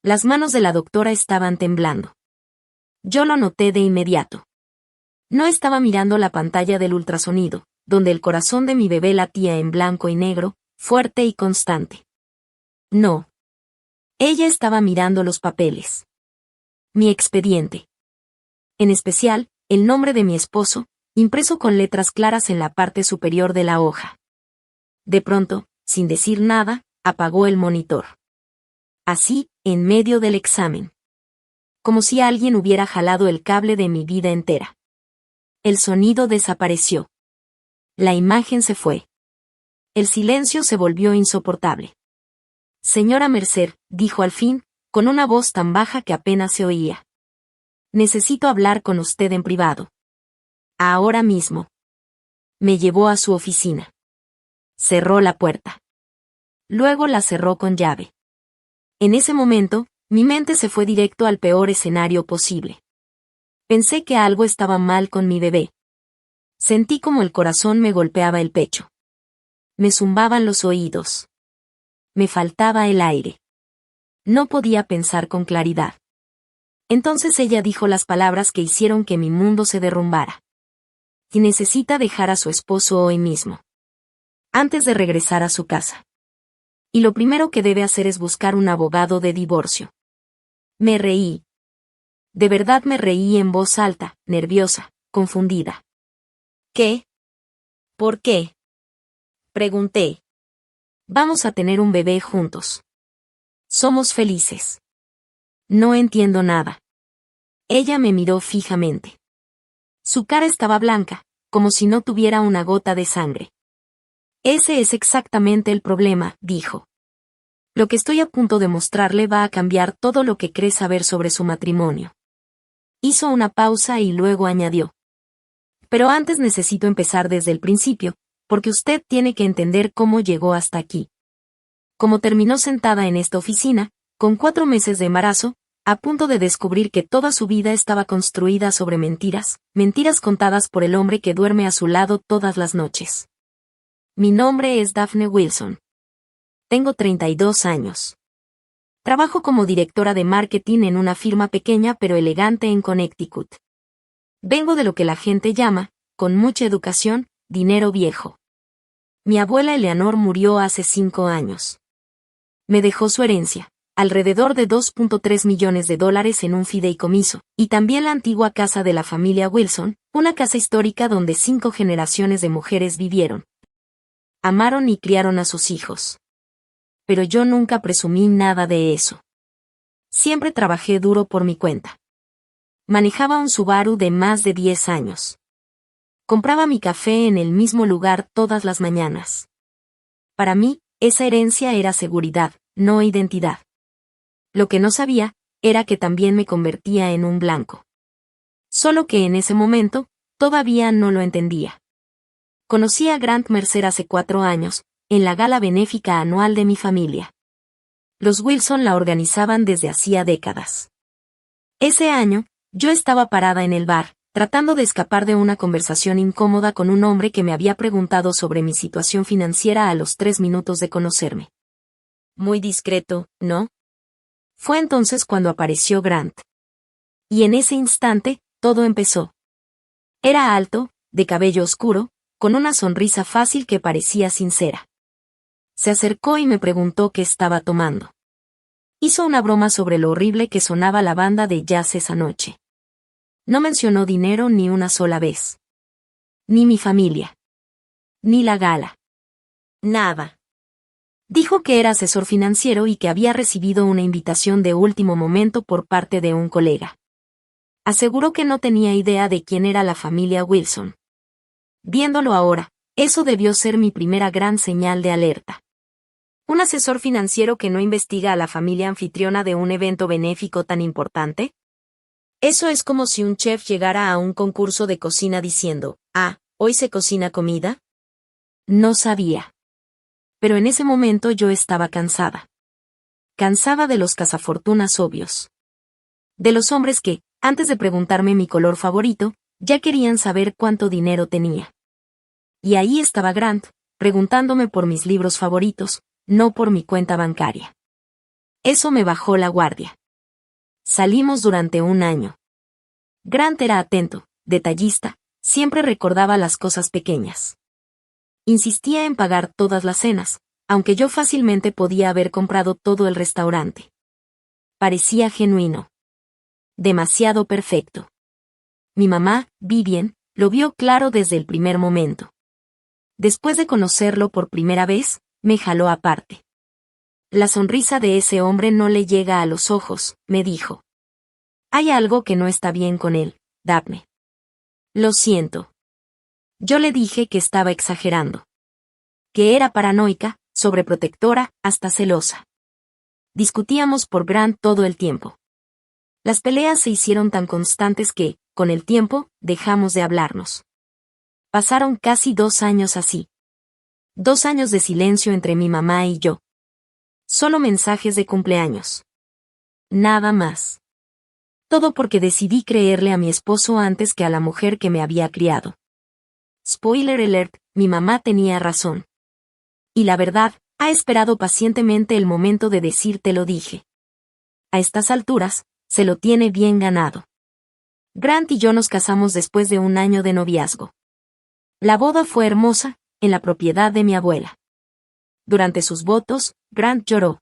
Las manos de la doctora estaban temblando. Yo lo noté de inmediato. No estaba mirando la pantalla del ultrasonido, donde el corazón de mi bebé latía en blanco y negro, fuerte y constante. No. Ella estaba mirando los papeles. Mi expediente. En especial, el nombre de mi esposo, impreso con letras claras en la parte superior de la hoja. De pronto, sin decir nada, apagó el monitor. Así, en medio del examen. Como si alguien hubiera jalado el cable de mi vida entera. El sonido desapareció. La imagen se fue. El silencio se volvió insoportable. Señora Mercer, dijo al fin, con una voz tan baja que apenas se oía. Necesito hablar con usted en privado. Ahora mismo. Me llevó a su oficina. Cerró la puerta. Luego la cerró con llave. En ese momento, mi mente se fue directo al peor escenario posible. Pensé que algo estaba mal con mi bebé. Sentí como el corazón me golpeaba el pecho. Me zumbaban los oídos. Me faltaba el aire. No podía pensar con claridad. Entonces ella dijo las palabras que hicieron que mi mundo se derrumbara. Y necesita dejar a su esposo hoy mismo. Antes de regresar a su casa. Y lo primero que debe hacer es buscar un abogado de divorcio. Me reí. De verdad me reí en voz alta, nerviosa, confundida. ¿Qué? ¿Por qué? Pregunté. Vamos a tener un bebé juntos. Somos felices. No entiendo nada. Ella me miró fijamente. Su cara estaba blanca, como si no tuviera una gota de sangre. Ese es exactamente el problema, dijo. Lo que estoy a punto de mostrarle va a cambiar todo lo que cree saber sobre su matrimonio. Hizo una pausa y luego añadió. Pero antes necesito empezar desde el principio, porque usted tiene que entender cómo llegó hasta aquí. Cómo terminó sentada en esta oficina, con 4 meses de embarazo, a punto de descubrir que toda su vida estaba construida sobre mentiras, mentiras contadas por el hombre que duerme a su lado todas las noches. Mi nombre es Daphne Wilson. Tengo 32 años. Trabajo como directora de marketing en una firma pequeña pero elegante en Connecticut. Vengo de lo que la gente llama, con mucha educación, dinero viejo. Mi abuela Eleanor murió hace 5 años. Me dejó su herencia, alrededor de $2.3 millones en un fideicomiso, y también la antigua casa de la familia Wilson, una casa histórica donde 5 generaciones de mujeres vivieron. Amaron y criaron a sus hijos. Pero yo nunca presumí nada de eso. Siempre trabajé duro por mi cuenta. Manejaba un Subaru de más de 10 años. Compraba mi café en el mismo lugar todas las mañanas. Para mí, esa herencia era seguridad, no identidad. Lo que no sabía, era que también me convertía en un blanco. Solo que en ese momento, todavía no lo entendía. Conocí a Grant Mercer hace 4 años, en la gala benéfica anual de mi familia. Los Wilson la organizaban desde hacía décadas. Ese año, yo estaba parada en el bar, tratando de escapar de una conversación incómoda con un hombre que me había preguntado sobre mi situación financiera a los 3 minutos de conocerme. Muy discreto, ¿no? Fue entonces cuando apareció Grant. Y en ese instante, todo empezó. Era alto, de cabello oscuro, con una sonrisa fácil que parecía sincera. Se acercó y me preguntó qué estaba tomando. Hizo una broma sobre lo horrible que sonaba la banda de jazz esa noche. No mencionó dinero ni una sola vez. Ni mi familia. Ni la gala. Nada. Dijo que era asesor financiero y que había recibido una invitación de último momento por parte de un colega. Aseguró que no tenía idea de quién era la familia Wilson. Viéndolo ahora, eso debió ser mi primera gran señal de alerta. ¿Un asesor financiero que no investiga a la familia anfitriona de un evento benéfico tan importante? Eso es como si un chef llegara a un concurso de cocina diciendo, ¿hoy se cocina comida? No sabía. Pero en ese momento yo estaba cansada. Cansada de los cazafortunas obvios. De los hombres que, antes de preguntarme mi color favorito, ya querían saber cuánto dinero tenía. Y ahí estaba Grant, preguntándome por mis libros favoritos, no por mi cuenta bancaria. Eso me bajó la guardia. Salimos durante un año. Grant era atento, detallista, siempre recordaba las cosas pequeñas. Insistía en pagar todas las cenas, aunque yo fácilmente podía haber comprado todo el restaurante. Parecía genuino. Demasiado perfecto. Mi mamá, Vivian, lo vio claro desde el primer momento. Después de conocerlo por primera vez, me jaló aparte. La sonrisa de ese hombre no le llega a los ojos, me dijo. Hay algo que no está bien con él, Daphne. Lo siento. Yo le dije que estaba exagerando. Que era paranoica, sobreprotectora, hasta celosa. Discutíamos por Grant todo el tiempo. Las peleas se hicieron tan constantes que, con el tiempo, dejamos de hablarnos. Pasaron casi 2 años así. 2 años de silencio entre mi mamá y yo. Solo mensajes de cumpleaños. Nada más. Todo porque decidí creerle a mi esposo antes que a la mujer que me había criado. Spoiler alert, mi mamá tenía razón. Y la verdad, ha esperado pacientemente el momento de decirte lo dije. A estas alturas, se lo tiene bien ganado. Grant y yo nos casamos después de un año de noviazgo. La boda fue hermosa, en la propiedad de mi abuela. Durante sus votos, Grant lloró.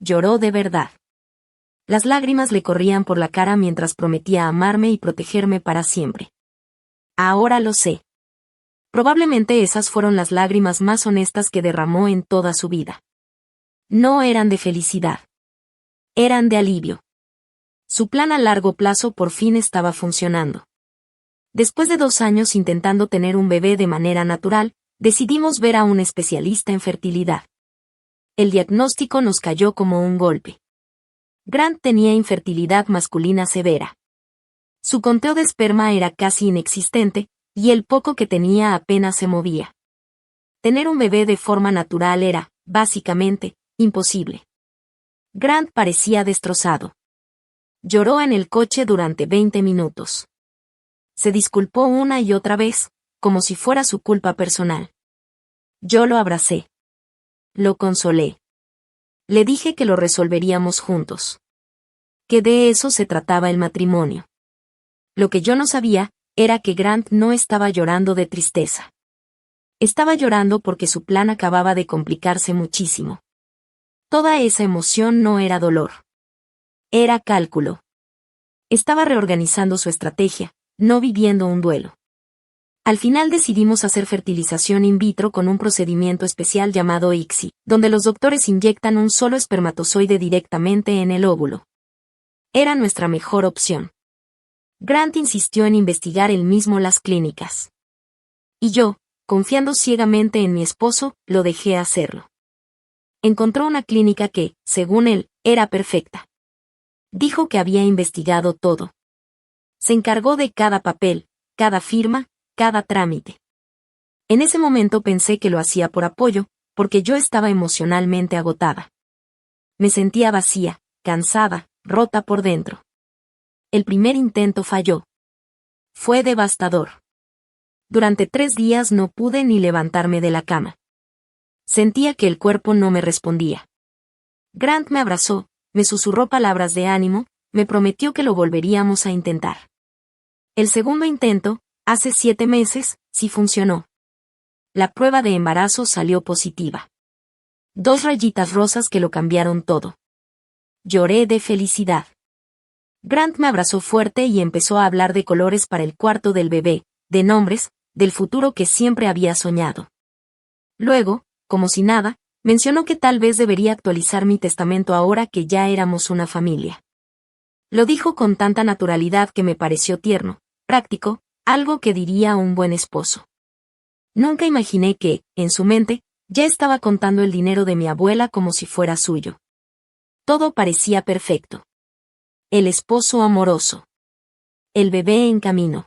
Lloró de verdad. Las lágrimas le corrían por la cara mientras prometía amarme y protegerme para siempre. Ahora lo sé. Probablemente esas fueron las lágrimas más honestas que derramó en toda su vida. No eran de felicidad. Eran de alivio. Su plan a largo plazo por fin estaba funcionando. Después de 2 años intentando tener un bebé de manera natural, decidimos ver a un especialista en fertilidad. El diagnóstico nos cayó como un golpe. Grant tenía infertilidad masculina severa. Su conteo de esperma era casi inexistente, y el poco que tenía apenas se movía. Tener un bebé de forma natural era, básicamente, imposible. Grant parecía destrozado. Lloró en el coche durante 20 minutos. Se disculpó una y otra vez, como si fuera su culpa personal. Yo lo abracé. Lo consolé. Le dije que lo resolveríamos juntos. Que de eso se trataba el matrimonio. Lo que yo no sabía, era que Grant no estaba llorando de tristeza. Estaba llorando porque su plan acababa de complicarse muchísimo. Toda esa emoción no era dolor. Era cálculo. Estaba reorganizando su estrategia, no viviendo un duelo. Al final decidimos hacer fertilización in vitro con un procedimiento especial llamado ICSI, donde los doctores inyectan un solo espermatozoide directamente en el óvulo. Era nuestra mejor opción. Grant insistió en investigar él mismo las clínicas. Y yo, confiando ciegamente en mi esposo, lo dejé hacerlo. Encontró una clínica que, según él, era perfecta. Dijo que había investigado todo. Se encargó de cada papel, cada firma, cada trámite. En ese momento pensé que lo hacía por apoyo, porque yo estaba emocionalmente agotada. Me sentía vacía, cansada, rota por dentro. El primer intento falló. Fue devastador. Durante 3 días no pude ni levantarme de la cama. Sentía que el cuerpo no me respondía. Grant me abrazó, me susurró palabras de ánimo, me prometió que lo volveríamos a intentar. El segundo intento, hace 7 meses, sí funcionó. La prueba de embarazo salió positiva. 2 rayitas rosas que lo cambiaron todo. Lloré de felicidad. Grant me abrazó fuerte y empezó a hablar de colores para el cuarto del bebé, de nombres, del futuro que siempre había soñado. Luego, como si nada, mencionó que tal vez debería actualizar mi testamento ahora que ya éramos una familia. Lo dijo con tanta naturalidad que me pareció tierno, práctico, algo que diría un buen esposo. Nunca imaginé que, en su mente, ya estaba contando el dinero de mi abuela como si fuera suyo. Todo parecía perfecto. El esposo amoroso. El bebé en camino.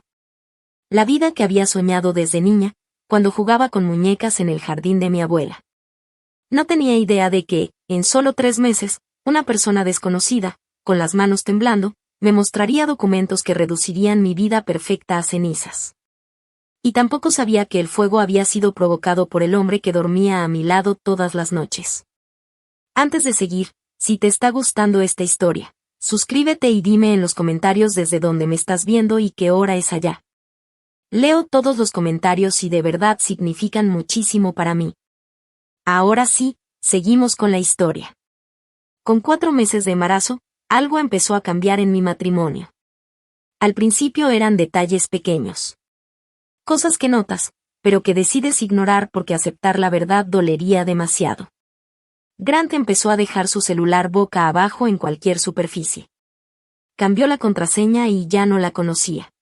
La vida que había soñado desde niña, cuando jugaba con muñecas en el jardín de mi abuela. No tenía idea de que, en solo 3 meses, una persona desconocida, con las manos temblando, me mostraría documentos que reducirían mi vida perfecta a cenizas. Y tampoco sabía que el fuego había sido provocado por el hombre que dormía a mi lado todas las noches. Antes de seguir, Si te está gustando esta historia, suscríbete y dime en los comentarios desde dónde me estás viendo y qué hora es allá. Leo todos los comentarios y de verdad significan muchísimo para mí. Ahora sí, seguimos con la historia. Con 4 meses de embarazo, algo empezó a cambiar en mi matrimonio. Al principio eran detalles pequeños. Cosas que notas, pero que decides ignorar porque aceptar la verdad dolería demasiado. Grant empezó a dejar su celular boca abajo en cualquier superficie. Cambió la contraseña y ya no la conocía.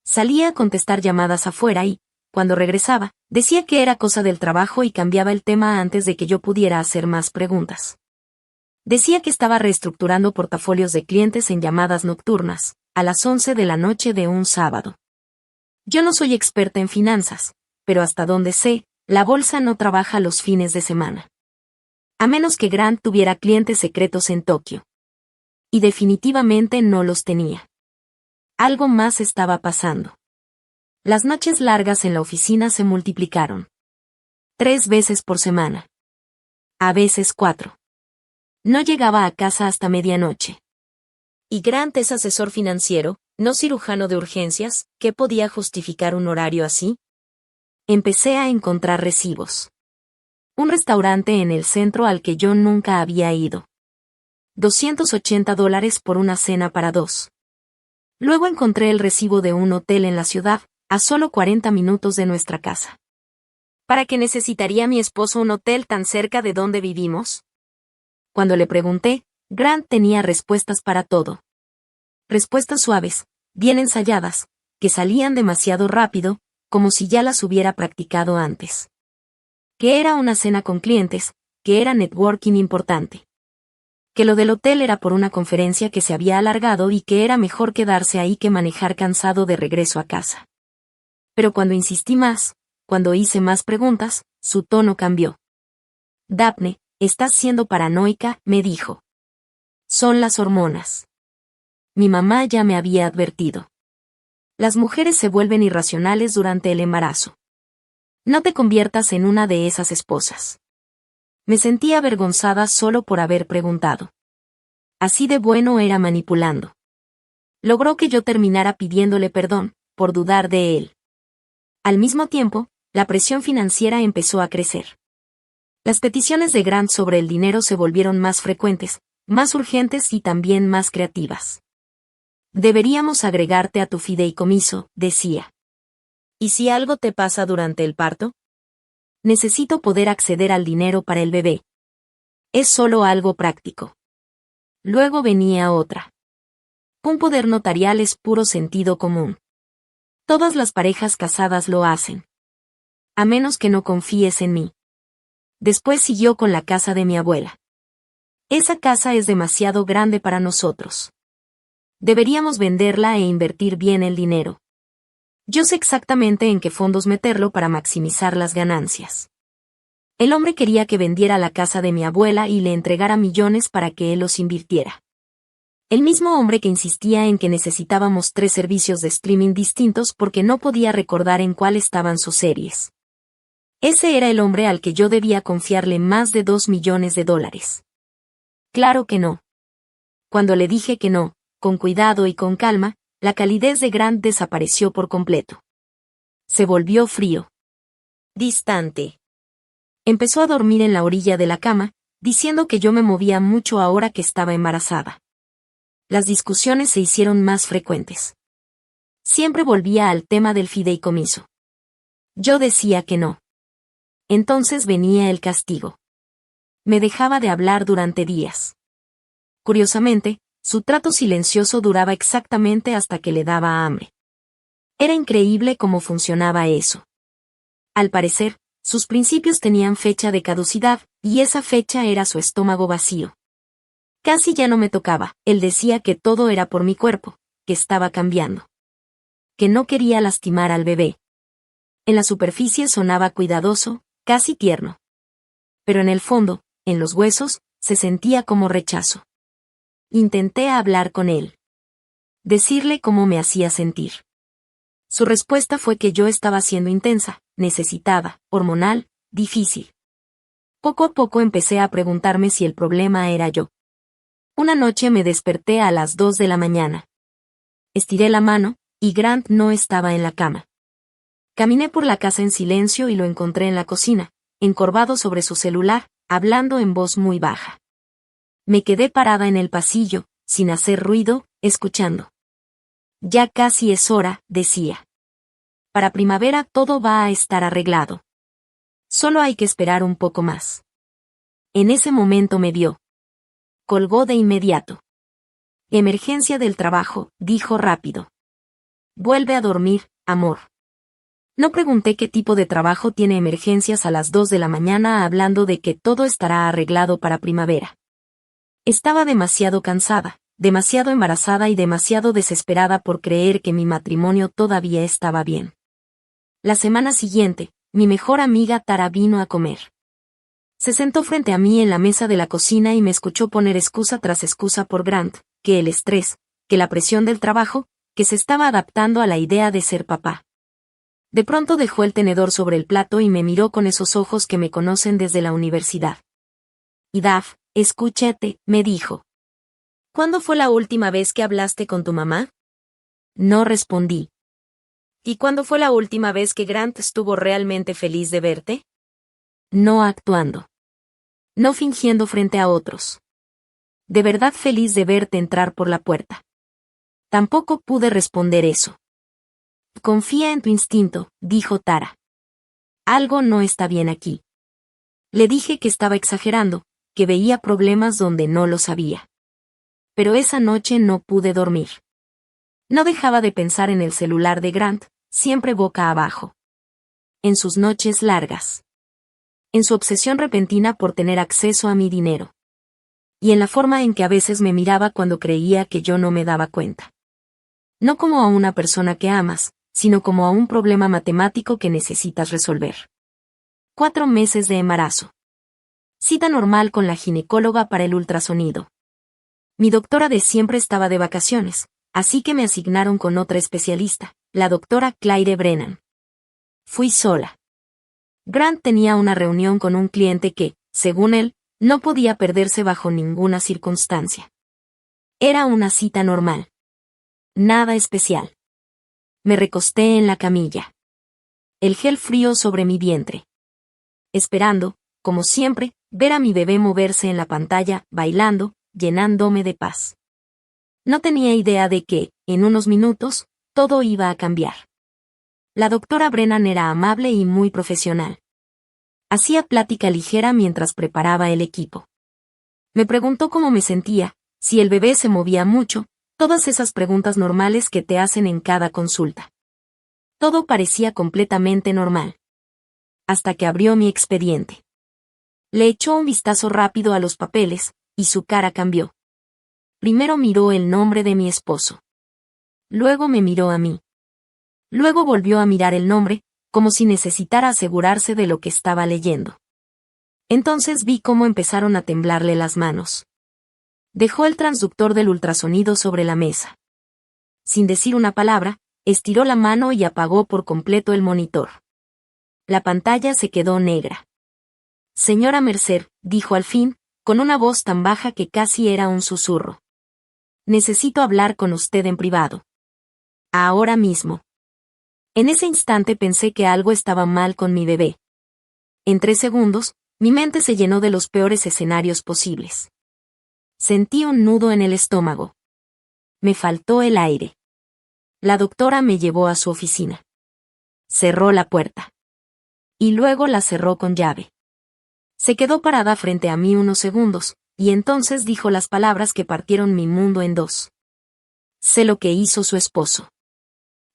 Salía a contestar llamadas afuera y, cuando regresaba, decía que era cosa del trabajo y cambiaba el tema antes de que yo pudiera hacer más preguntas. Decía que estaba reestructurando portafolios de clientes en llamadas nocturnas, a las 11 de la noche de un sábado. Yo no soy experta en finanzas, pero hasta donde sé, la bolsa no trabaja los fines de semana. A menos que Grant tuviera clientes secretos en Tokio. Y definitivamente no los tenía. Algo más estaba pasando. Las noches largas en la oficina se multiplicaron. 3 veces por semana. A veces 4. No llegaba a casa hasta medianoche. Y Grant es asesor financiero, no cirujano de urgencias, ¿qué podía justificar un horario así? Empecé a encontrar recibos. Un restaurante en el centro al que yo nunca había ido. $280 por una cena para 2. Luego encontré el recibo de un hotel en la ciudad, a solo 40 minutos de nuestra casa. ¿Para qué necesitaría mi esposo un hotel tan cerca de donde vivimos? Cuando le pregunté, Grant tenía respuestas para todo. Respuestas suaves, bien ensayadas, que salían demasiado rápido, como si ya las hubiera practicado antes. Que era una cena con clientes, que era networking importante. Que lo del hotel era por una conferencia que se había alargado y que era mejor quedarse ahí que manejar cansado de regreso a casa. Pero cuando insistí más, cuando hice más preguntas, su tono cambió. Daphne, estás siendo paranoica, me dijo. Son las hormonas. Mi mamá ya me había advertido. Las mujeres se vuelven irracionales durante el embarazo. No te conviertas en una de esas esposas. Me sentí avergonzada solo por haber preguntado. Así de bueno era manipulando. Logró que yo terminara pidiéndole perdón, por dudar de él. Al mismo tiempo, la presión financiera empezó a crecer. Las peticiones de Grant sobre el dinero se volvieron más frecuentes, más urgentes y también más creativas. Deberíamos agregarte a tu fideicomiso, decía. ¿Y si algo te pasa durante el parto? Necesito poder acceder al dinero para el bebé. Es solo algo práctico. Luego venía otra. Un poder notarial es puro sentido común. Todas las parejas casadas lo hacen. A menos que no confíes en mí. Después siguió con la casa de mi abuela. Esa casa es demasiado grande para nosotros. Deberíamos venderla e invertir bien el dinero. Yo sé exactamente en qué fondos meterlo para maximizar las ganancias. El hombre quería que vendiera la casa de mi abuela y le entregara millones para que él los invirtiera. El mismo hombre que insistía en que necesitábamos 3 servicios de streaming distintos porque no podía recordar en cuál estaban sus series. Ese era el hombre al que yo debía confiarle más de $2 millones. Claro que no. Cuando le dije que no, con cuidado y con calma, la calidez de Grant desapareció por completo. Se volvió frío. Distante. Empezó a dormir en la orilla de la cama, diciendo que yo me movía mucho ahora que estaba embarazada. Las discusiones se hicieron más frecuentes. Siempre volvía al tema del fideicomiso. Yo decía que no. Entonces venía el castigo. Me dejaba de hablar durante días. Curiosamente, su trato silencioso duraba exactamente hasta que le daba hambre. Era increíble cómo funcionaba eso. Al parecer, sus principios tenían fecha de caducidad, y esa fecha era su estómago vacío. Casi ya no me tocaba, él decía que todo era por mi cuerpo, que estaba cambiando. Que no quería lastimar al bebé. En la superficie sonaba cuidadoso, casi tierno. Pero en el fondo, en los huesos, se sentía como rechazo. Intenté hablar con él. Decirle cómo me hacía sentir. Su respuesta fue que yo estaba siendo intensa, necesitada, hormonal, difícil. Poco a poco empecé a preguntarme si el problema era yo. Una noche me desperté a las 2 de la mañana. Estiré la mano, y Grant no estaba en la cama. Caminé por la casa en silencio y lo encontré en la cocina, encorvado sobre su celular, hablando en voz muy baja. Me quedé parada en el pasillo, sin hacer ruido, escuchando. Ya casi es hora, decía. Para primavera todo va a estar arreglado. Solo hay que esperar un poco más. En ese momento me vio. Colgó de inmediato. Emergencia del trabajo, dijo rápido. Vuelve a dormir, amor. No pregunté qué tipo de trabajo tiene emergencias a las 2 de la mañana hablando de que todo estará arreglado para primavera. Estaba demasiado cansada, demasiado embarazada y demasiado desesperada por creer que mi matrimonio todavía estaba bien. La semana siguiente, mi mejor amiga Tara vino a comer. Se sentó frente a mí en la mesa de la cocina y me escuchó poner excusa tras excusa por Grant, que el estrés, que la presión del trabajo, que se estaba adaptando a la idea de ser papá. De pronto dejó el tenedor sobre el plato y me miró con esos ojos que me conocen desde la universidad. Y Daph, escúchate, me dijo. ¿Cuándo fue la última vez que hablaste con tu mamá? No respondí. ¿Y cuándo fue la última vez que Grant estuvo realmente feliz de verte? No actuando. No fingiendo frente a otros. De verdad feliz de verte entrar por la puerta. Tampoco pude responder eso. Confía en tu instinto, dijo Tara. Algo no está bien aquí. Le dije que estaba exagerando, que veía problemas donde no los había. Pero esa noche no pude dormir. No dejaba de pensar en el celular de Grant, siempre boca abajo. En sus noches largas. En su obsesión repentina por tener acceso a mi dinero. Y en la forma en que a veces me miraba cuando creía que yo no me daba cuenta. No como a una persona que amas, sino como a un problema matemático que necesitas resolver. 4 meses de embarazo. Cita normal con la ginecóloga para el ultrasonido. Mi doctora de siempre estaba de vacaciones, así que me asignaron con otra especialista, la doctora Claire Brennan. Fui sola. Grant tenía una reunión con un cliente que, según él, no podía perderse bajo ninguna circunstancia. Era una cita normal. Nada especial. Me recosté en la camilla. El gel frío sobre mi vientre. Esperando, como siempre, ver a mi bebé moverse en la pantalla, bailando, llenándome de paz. No tenía idea de que, en unos minutos, todo iba a cambiar. La doctora Brennan era amable y muy profesional. Hacía plática ligera mientras preparaba el equipo. Me preguntó cómo me sentía, si el bebé se movía mucho, todas esas preguntas normales que te hacen en cada consulta. Todo parecía completamente normal. Hasta que abrió mi expediente. Le echó un vistazo rápido a los papeles, y su cara cambió. Primero miró el nombre de mi esposo. Luego me miró a mí. Luego volvió a mirar el nombre, como si necesitara asegurarse de lo que estaba leyendo. Entonces vi cómo empezaron a temblarle las manos. Dejó el transductor del ultrasonido sobre la mesa. Sin decir una palabra, estiró la mano y apagó por completo el monitor. La pantalla se quedó negra. Señora Mercer, dijo al fin, con una voz tan baja que casi era un susurro. Necesito hablar con usted en privado. Ahora mismo. En ese instante pensé que algo estaba mal con mi bebé. En 3 segundos, mi mente se llenó de los peores escenarios posibles. Sentí un nudo en el estómago. Me faltó el aire. La doctora me llevó a su oficina. Cerró la puerta. Y luego la cerró con llave. Se quedó parada frente a mí unos segundos, y entonces dijo las palabras que partieron mi mundo en dos. Sé lo que hizo su esposo.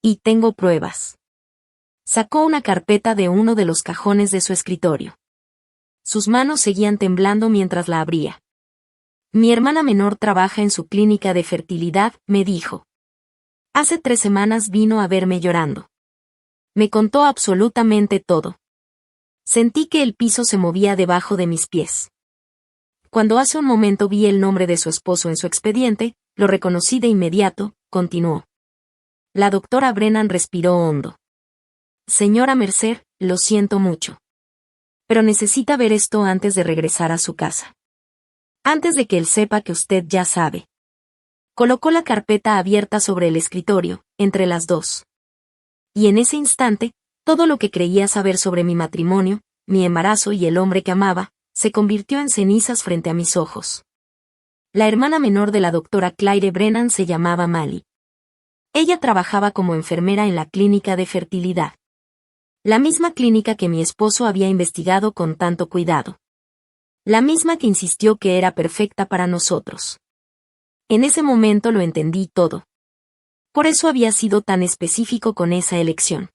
Y tengo pruebas. Sacó una carpeta de uno de los cajones de su escritorio. Sus manos seguían temblando mientras la abría. Mi hermana menor trabaja en su clínica de fertilidad, me dijo. Hace 3 semanas vino a verme llorando. Me contó absolutamente todo. Sentí que el piso se movía debajo de mis pies. Cuando hace un momento vi el nombre de su esposo en su expediente, lo reconocí de inmediato, continuó. La doctora Brennan respiró hondo. Señora Mercer, lo siento mucho. Pero necesita ver esto antes de regresar a su casa. Antes de que él sepa que usted ya sabe. Colocó la carpeta abierta sobre el escritorio, entre las dos. Y en ese instante, todo lo que creía saber sobre mi matrimonio, mi embarazo y el hombre que amaba, se convirtió en cenizas frente a mis ojos. La hermana menor de la doctora Claire Brennan se llamaba Mali. Ella trabajaba como enfermera en la clínica de fertilidad. La misma clínica que mi esposo había investigado con tanto cuidado. La misma que insistió que era perfecta para nosotros. En ese momento lo entendí todo. Por eso había sido tan específico con esa elección.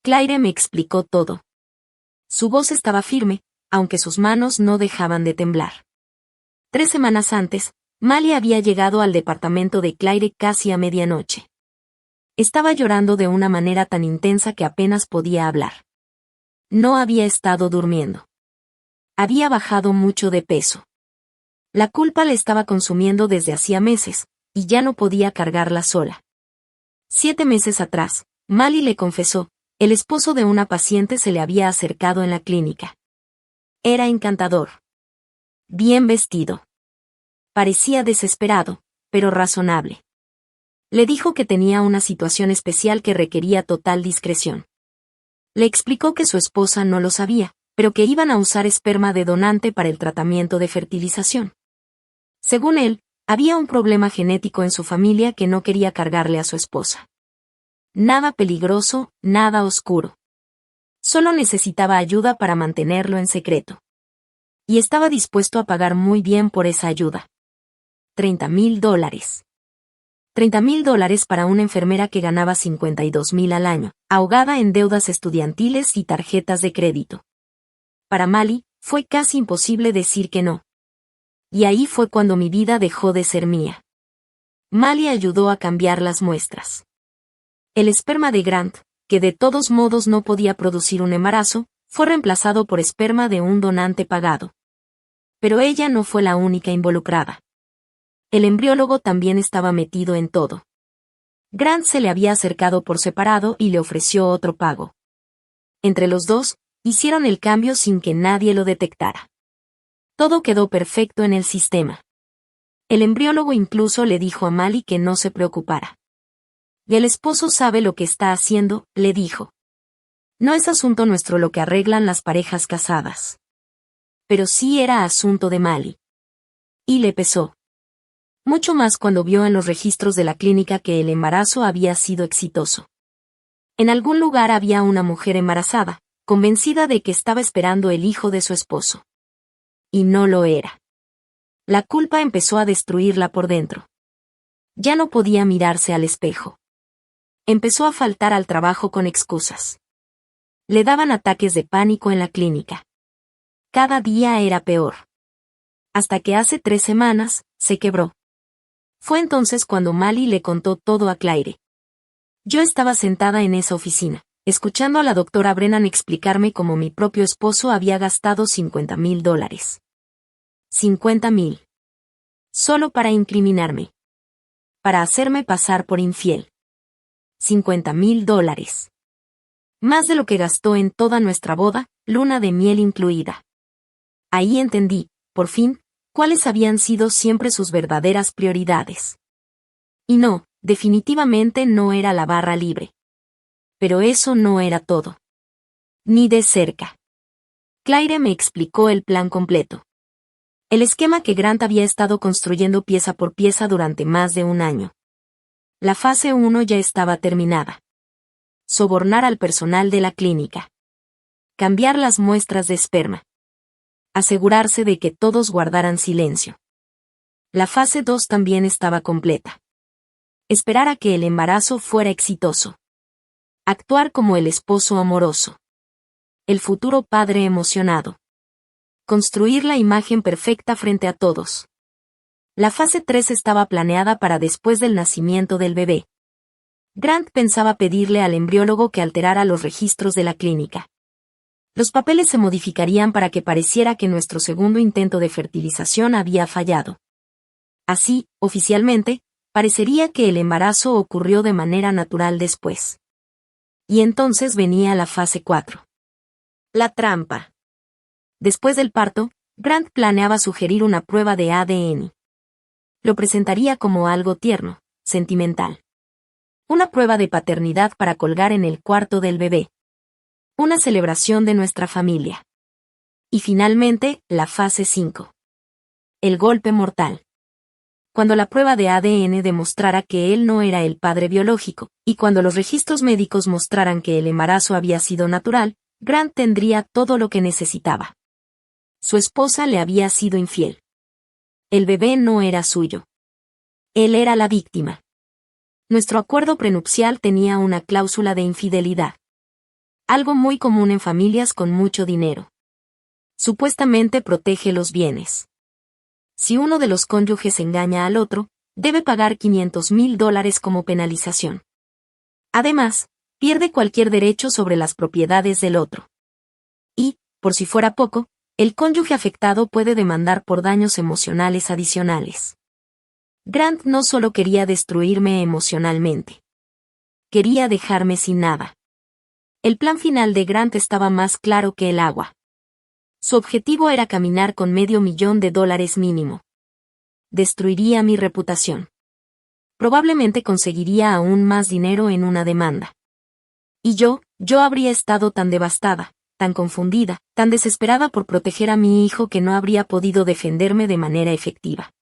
Claire me explicó todo. Su voz estaba firme, aunque sus manos no dejaban de temblar. 3 semanas antes, Mali había llegado al departamento de Claire casi a medianoche. Estaba llorando de una manera tan intensa que apenas podía hablar. No había estado durmiendo. Había bajado mucho de peso. La culpa le estaba consumiendo desde hacía meses, y ya no podía cargarla sola. 7 meses atrás, Mali le confesó, el esposo de una paciente se le había acercado en la clínica. Era encantador. Bien vestido. Parecía desesperado, pero razonable. Le dijo que tenía una situación especial que requería total discreción. Le explicó que su esposa no lo sabía, pero que iban a usar esperma de donante para el tratamiento de fertilización. Según él, había un problema genético en su familia que no quería cargarle a su esposa. Nada peligroso, nada oscuro. Solo necesitaba ayuda para mantenerlo en secreto. Y estaba dispuesto a pagar muy bien por esa ayuda. $30,000. $30,000 para una enfermera que ganaba $52,000 al año, ahogada en deudas estudiantiles y tarjetas de crédito. Para Mali, fue casi imposible decir que no. Y ahí fue cuando mi vida dejó de ser mía. Mali ayudó a cambiar las muestras. El esperma de Grant, que de todos modos no podía producir un embarazo, fue reemplazado por esperma de un donante pagado. Pero ella no fue la única involucrada. El embriólogo también estaba metido en todo. Grant se le había acercado por separado y le ofreció otro pago. Entre los dos, hicieron el cambio sin que nadie lo detectara. Todo quedó perfecto en el sistema. El embriólogo incluso le dijo a Mali que no se preocupara. Y el esposo sabe lo que está haciendo, le dijo. No es asunto nuestro lo que arreglan las parejas casadas. Pero sí era asunto de Mali. Y le pesó. Mucho más cuando vio en los registros de la clínica que el embarazo había sido exitoso. En algún lugar había una mujer embarazada, convencida de que estaba esperando el hijo de su esposo. Y no lo era. La culpa empezó a destruirla por dentro. Ya no podía mirarse al espejo. Empezó a faltar al trabajo con excusas. Le daban ataques de pánico en la clínica. Cada día era peor. Hasta que hace 3 semanas, se quebró. Fue entonces cuando Mali le contó todo a Claire. Yo estaba sentada en esa oficina, escuchando a la doctora Brennan explicarme cómo mi propio esposo había gastado $50,000. $50,000. Solo para incriminarme. Para hacerme pasar por infiel. $50,000. Más de lo que gastó en toda nuestra boda, luna de miel incluida. Ahí entendí, por fin, cuáles habían sido siempre sus verdaderas prioridades. Y no, definitivamente no era la barra libre. Pero eso no era todo. Ni de cerca. Claire me explicó el plan completo. El esquema que Grant había estado construyendo pieza por pieza durante más de un año. La fase 1 ya estaba terminada. Sobornar al personal de la clínica. Cambiar las muestras de esperma. Asegurarse de que todos guardaran silencio. La fase 2 también estaba completa. Esperar a que el embarazo fuera exitoso. Actuar como el esposo amoroso. El futuro padre emocionado. Construir la imagen perfecta frente a todos. La fase 3 estaba planeada para después del nacimiento del bebé. Grant pensaba pedirle al embriólogo que alterara los registros de la clínica. Los papeles se modificarían para que pareciera que nuestro segundo intento de fertilización había fallado. Así, oficialmente, parecería que el embarazo ocurrió de manera natural después. Y entonces venía la fase 4. La trampa. Después del parto, Grant planeaba sugerir una prueba de ADN. Lo presentaría como algo tierno, sentimental. Una prueba de paternidad para colgar en el cuarto del bebé. Una celebración de nuestra familia. Y finalmente, la fase 5. El golpe mortal. Cuando la prueba de ADN demostrara que él no era el padre biológico, y cuando los registros médicos mostraran que el embarazo había sido natural, Grant tendría todo lo que necesitaba. Su esposa le había sido infiel. El bebé no era suyo. Él era la víctima. Nuestro acuerdo prenupcial tenía una cláusula de infidelidad. Algo muy común en familias con mucho dinero. Supuestamente protege los bienes. Si uno de los cónyuges engaña al otro, debe pagar $500,000 como penalización. Además, pierde cualquier derecho sobre las propiedades del otro. Y, por si fuera poco, el cónyuge afectado puede demandar por daños emocionales adicionales. Grant no solo quería destruirme emocionalmente. Quería dejarme sin nada. El plan final de Grant estaba más claro que el agua. Su objetivo era caminar con $500,000 mínimo. Destruiría mi reputación. Probablemente conseguiría aún más dinero en una demanda. Y yo habría estado tan devastada, tan confundida, tan desesperada por proteger a mi hijo que no habría podido defenderme de manera efectiva.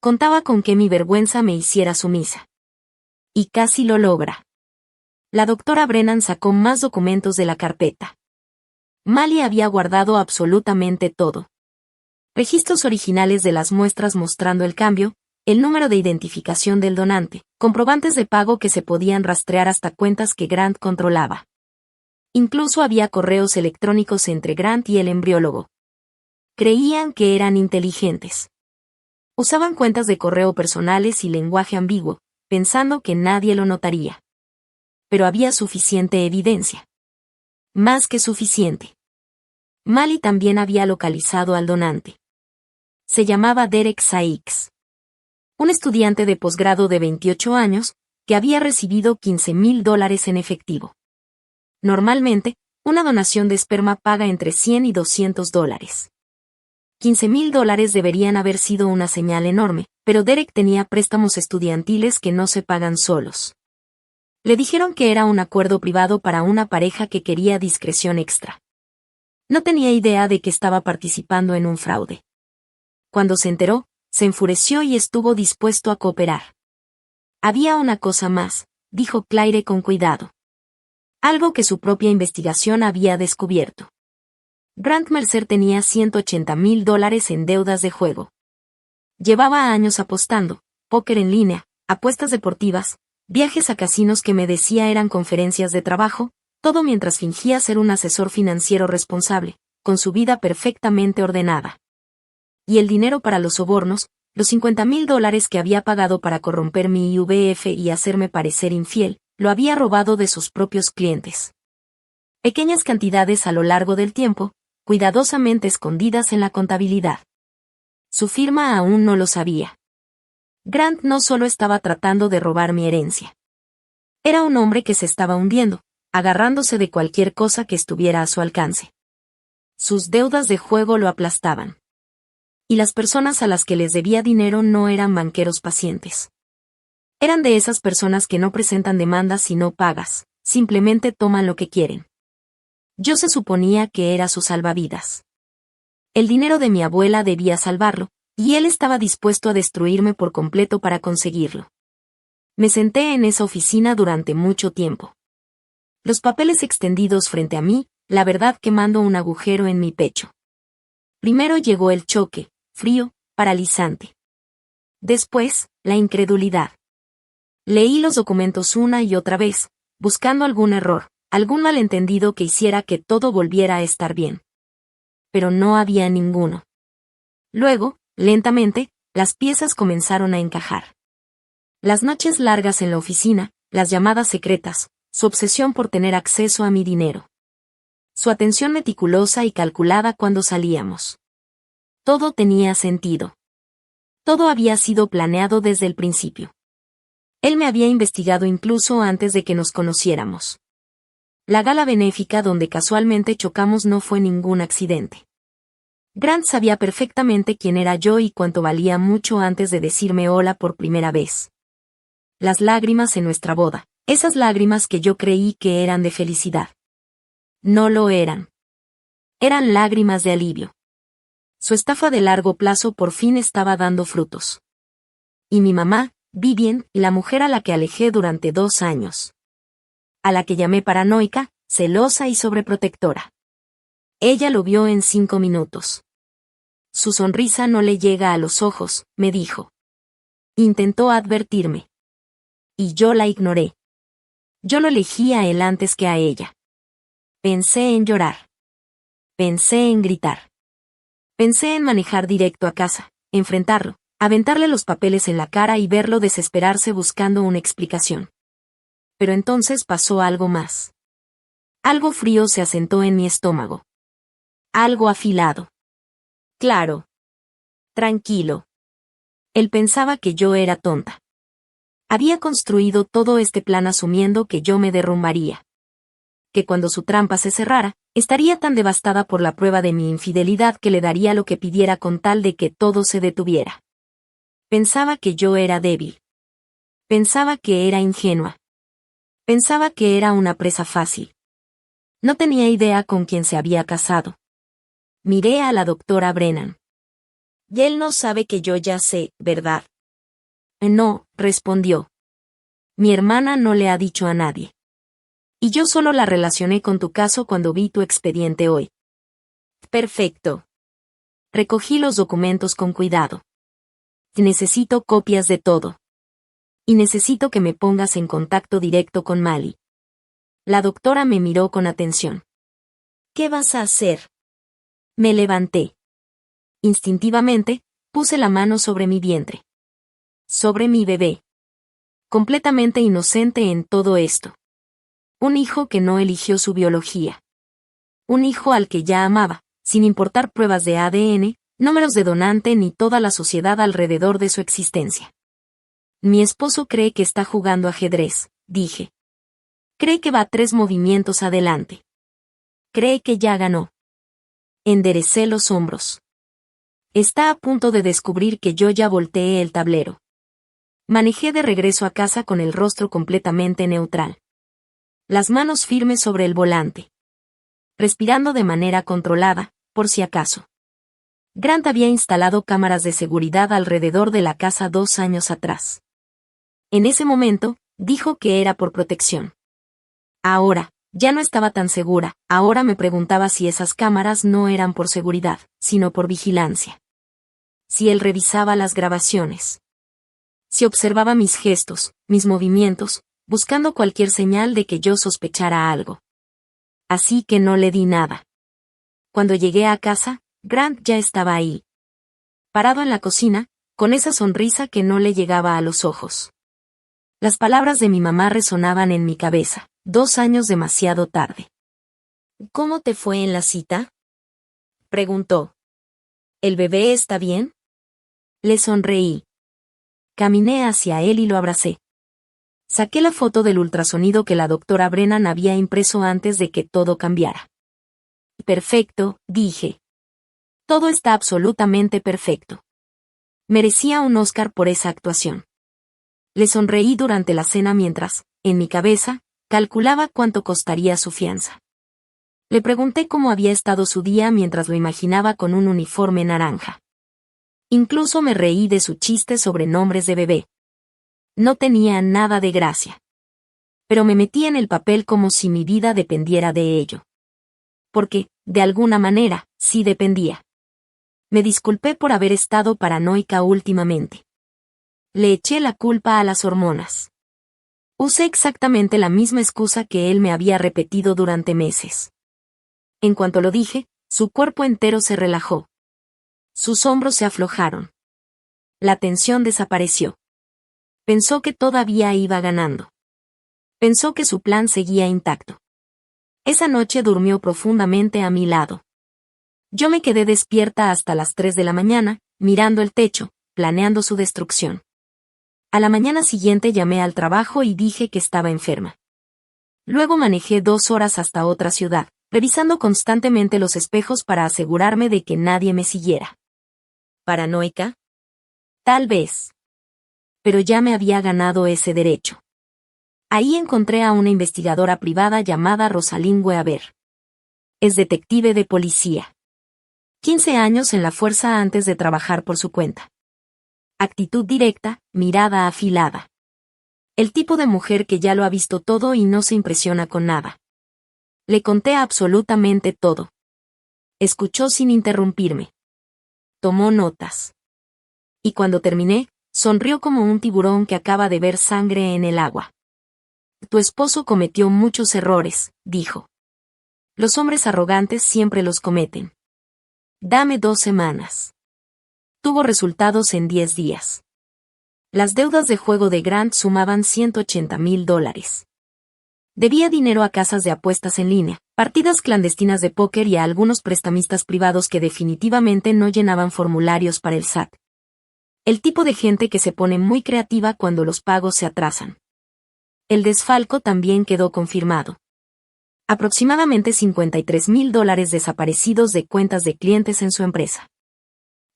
Contaba con que mi vergüenza me hiciera sumisa. Y casi lo logra. La doctora Brennan sacó más documentos de la carpeta. Mali había guardado absolutamente todo. Registros originales de las muestras mostrando el cambio, el número de identificación del donante, comprobantes de pago que se podían rastrear hasta cuentas que Grant controlaba. Incluso había correos electrónicos entre Grant y el embriólogo. Creían que eran inteligentes. Usaban cuentas de correo personales y lenguaje ambiguo, pensando que nadie lo notaría. Pero había suficiente evidencia. Más que suficiente. Mali también había localizado al donante. Se llamaba Derek Sykes. Un estudiante de posgrado de 28 años, que había recibido $15,000 en efectivo. Normalmente, una donación de esperma paga entre $100 y $200. $15,000 deberían haber sido una señal enorme, pero Derek tenía préstamos estudiantiles que no se pagan solos. Le dijeron que era un acuerdo privado para una pareja que quería discreción extra. No tenía idea de que estaba participando en un fraude. Cuando se enteró, se enfureció y estuvo dispuesto a cooperar. Había una cosa más, dijo Claire con cuidado. Algo que su propia investigación había descubierto. Grant Mercer tenía $180,000 en deudas de juego. Llevaba años apostando, póker en línea, apuestas deportivas, viajes a casinos que me decía eran conferencias de trabajo, todo mientras fingía ser un asesor financiero responsable, con su vida perfectamente ordenada. Y el dinero para los sobornos, los $50,000 que había pagado para corromper mi IVF y hacerme parecer infiel, lo había robado de sus propios clientes. Pequeñas cantidades a lo largo del tiempo, cuidadosamente escondidas en la contabilidad. Su firma aún no lo sabía. Grant no solo estaba tratando de robar mi herencia. Era un hombre que se estaba hundiendo, agarrándose de cualquier cosa que estuviera a su alcance. Sus deudas de juego lo aplastaban. Y las personas a las que les debía dinero no eran banqueros pacientes. Eran de esas personas que no presentan demandas si no pagas, simplemente toman lo que quieren. Yo se suponía que era su salvavidas. El dinero de mi abuela debía salvarlo, y él estaba dispuesto a destruirme por completo para conseguirlo. Me senté en esa oficina durante mucho tiempo. Los papeles extendidos frente a mí, la verdad quemando un agujero en mi pecho. Primero llegó el choque, frío, paralizante. Después, la incredulidad. Leí los documentos una y otra vez, buscando algún error, algún malentendido que hiciera que todo volviera a estar bien. Pero no había ninguno. Luego, lentamente, las piezas comenzaron a encajar. Las noches largas en la oficina, las llamadas secretas, su obsesión por tener acceso a mi dinero. Su atención meticulosa y calculada cuando salíamos. Todo tenía sentido. Todo había sido planeado desde el principio. Él me había investigado incluso antes de que nos conociéramos. La gala benéfica donde casualmente chocamos no fue ningún accidente. Grant sabía perfectamente quién era yo y cuánto valía mucho antes de decirme hola por primera vez. Las lágrimas en nuestra boda, esas lágrimas que yo creí que eran de felicidad. No lo eran. Eran lágrimas de alivio. Su estafa de largo plazo por fin estaba dando frutos. Y mi mamá, Vivien, la mujer a la que alejé durante 2 años. A la que llamé paranoica, celosa y sobreprotectora. Ella lo vio en 5 minutos. Su sonrisa no le llega a los ojos, me dijo. Intentó advertirme. Y yo la ignoré. Yo lo elegí a él antes que a ella. Pensé en llorar. Pensé en gritar. Pensé en manejar directo a casa, enfrentarlo, aventarle los papeles en la cara y verlo desesperarse buscando una explicación. Pero entonces pasó algo más. Algo frío se asentó en mi estómago. Algo afilado. Claro. Tranquilo. Él pensaba que yo era tonta. Había construido todo este plan asumiendo que yo me derrumbaría. Que cuando su trampa se cerrara, estaría tan devastada por la prueba de mi infidelidad que le daría lo que pidiera con tal de que todo se detuviera. Pensaba que yo era débil. Pensaba que era ingenua. Pensaba que era una presa fácil. No tenía idea con quién se había casado. Miré a la doctora Brennan. Y él no sabe que yo ya sé, ¿verdad? No, respondió. Mi hermana no le ha dicho a nadie. Y yo solo la relacioné con tu caso cuando vi tu expediente hoy. Perfecto. Recogí los documentos con cuidado. Necesito copias de todo. Y necesito que me pongas en contacto directo con Mali. La doctora me miró con atención. ¿Qué vas a hacer? Me levanté. Instintivamente, puse la mano sobre mi vientre. Sobre mi bebé. Completamente inocente en todo esto. Un hijo que no eligió su biología. Un hijo al que ya amaba, sin importar pruebas de ADN, números de donante ni toda la sociedad alrededor de su existencia. Mi esposo cree que está jugando ajedrez, dije. Cree que va 3 movimientos adelante. Cree que ya ganó. Enderecé los hombros. Está a punto de descubrir que yo ya volteé el tablero. Manejé de regreso a casa con el rostro completamente neutral. Las manos firmes sobre el volante. Respirando de manera controlada, por si acaso. Grant había instalado cámaras de seguridad alrededor de la casa 2 años atrás. En ese momento, dijo que era por protección. Ahora, ya no estaba tan segura, ahora me preguntaba si esas cámaras no eran por seguridad, sino por vigilancia. Si él revisaba las grabaciones. Si observaba mis gestos, mis movimientos, buscando cualquier señal de que yo sospechara algo. Así que no le di nada. Cuando llegué a casa, Grant ya estaba ahí. Parado en la cocina, con esa sonrisa que no le llegaba a los ojos. Las palabras de mi mamá resonaban en mi cabeza. 2 años demasiado tarde. ¿Cómo te fue en la cita? Preguntó. ¿El bebé está bien? Le sonreí. Caminé hacia él y lo abracé. Saqué la foto del ultrasonido que la doctora Brennan había impreso antes de que todo cambiara. Perfecto, dije. Todo está absolutamente perfecto. Merecía un Oscar por esa actuación. Le sonreí durante la cena mientras, en mi cabeza, calculaba cuánto costaría su fianza. Le pregunté cómo había estado su día mientras lo imaginaba con un uniforme naranja. Incluso me reí de su chiste sobre nombres de bebé. No tenía nada de gracia. Pero me metí en el papel como si mi vida dependiera de ello. Porque, de alguna manera, sí dependía. Me disculpé por haber estado paranoica últimamente. Le eché la culpa a las hormonas. Usé exactamente la misma excusa que él me había repetido durante meses. En cuanto lo dije, su cuerpo entero se relajó. Sus hombros se aflojaron. La tensión desapareció. Pensó que todavía iba ganando. Pensó que su plan seguía intacto. Esa noche durmió profundamente a mi lado. Yo me quedé despierta hasta las 3 de la mañana, mirando el techo, planeando su destrucción. A la mañana siguiente llamé al trabajo y dije que estaba enferma. Luego manejé 2 horas hasta otra ciudad, revisando constantemente los espejos para asegurarme de que nadie me siguiera. ¿Paranoica? Tal vez. Pero ya me había ganado ese derecho. Ahí encontré a una investigadora privada llamada Rosalind Weaver. Es detective de policía. 15 años en la fuerza antes de trabajar por su cuenta. Actitud directa, mirada afilada. El tipo de mujer que ya lo ha visto todo y no se impresiona con nada. Le conté absolutamente todo. Escuchó sin interrumpirme. Tomó notas. Y cuando terminé, sonrió como un tiburón que acaba de ver sangre en el agua. Tu esposo cometió muchos errores, dijo. Los hombres arrogantes siempre los cometen. Dame 2 semanas. Tuvo resultados en 10 días. Las deudas de juego de Grant sumaban $180,000. Debía dinero a casas de apuestas en línea, partidas clandestinas de póker y a algunos prestamistas privados que definitivamente no llenaban formularios para el SAT. El tipo de gente que se pone muy creativa cuando los pagos se atrasan. El desfalco también quedó confirmado. Aproximadamente $53,000 desaparecidos de cuentas de clientes en su empresa.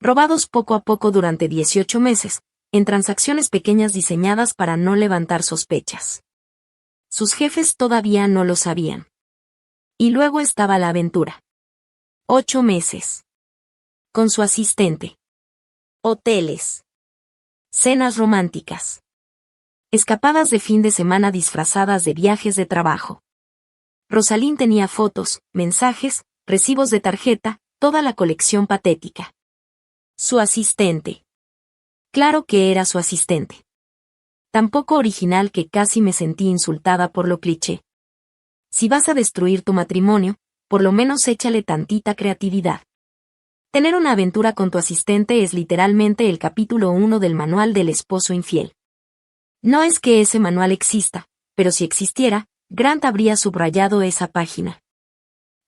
Robados poco a poco durante 18 meses, en transacciones pequeñas diseñadas para no levantar sospechas. Sus jefes todavía no lo sabían. Y luego estaba la aventura. 8 meses. Con su asistente. Hoteles. Cenas románticas. Escapadas de fin de semana disfrazadas de viajes de trabajo. Rosalind tenía fotos, mensajes, recibos de tarjeta, toda la colección patética. Su asistente. Claro que era su asistente. Tan poco original que casi me sentí insultada por lo cliché. Si vas a destruir tu matrimonio, por lo menos échale tantita creatividad. Tener una aventura con tu asistente es literalmente el capítulo 1 del manual del esposo infiel. No es que ese manual exista, pero si existiera, Grant habría subrayado esa página.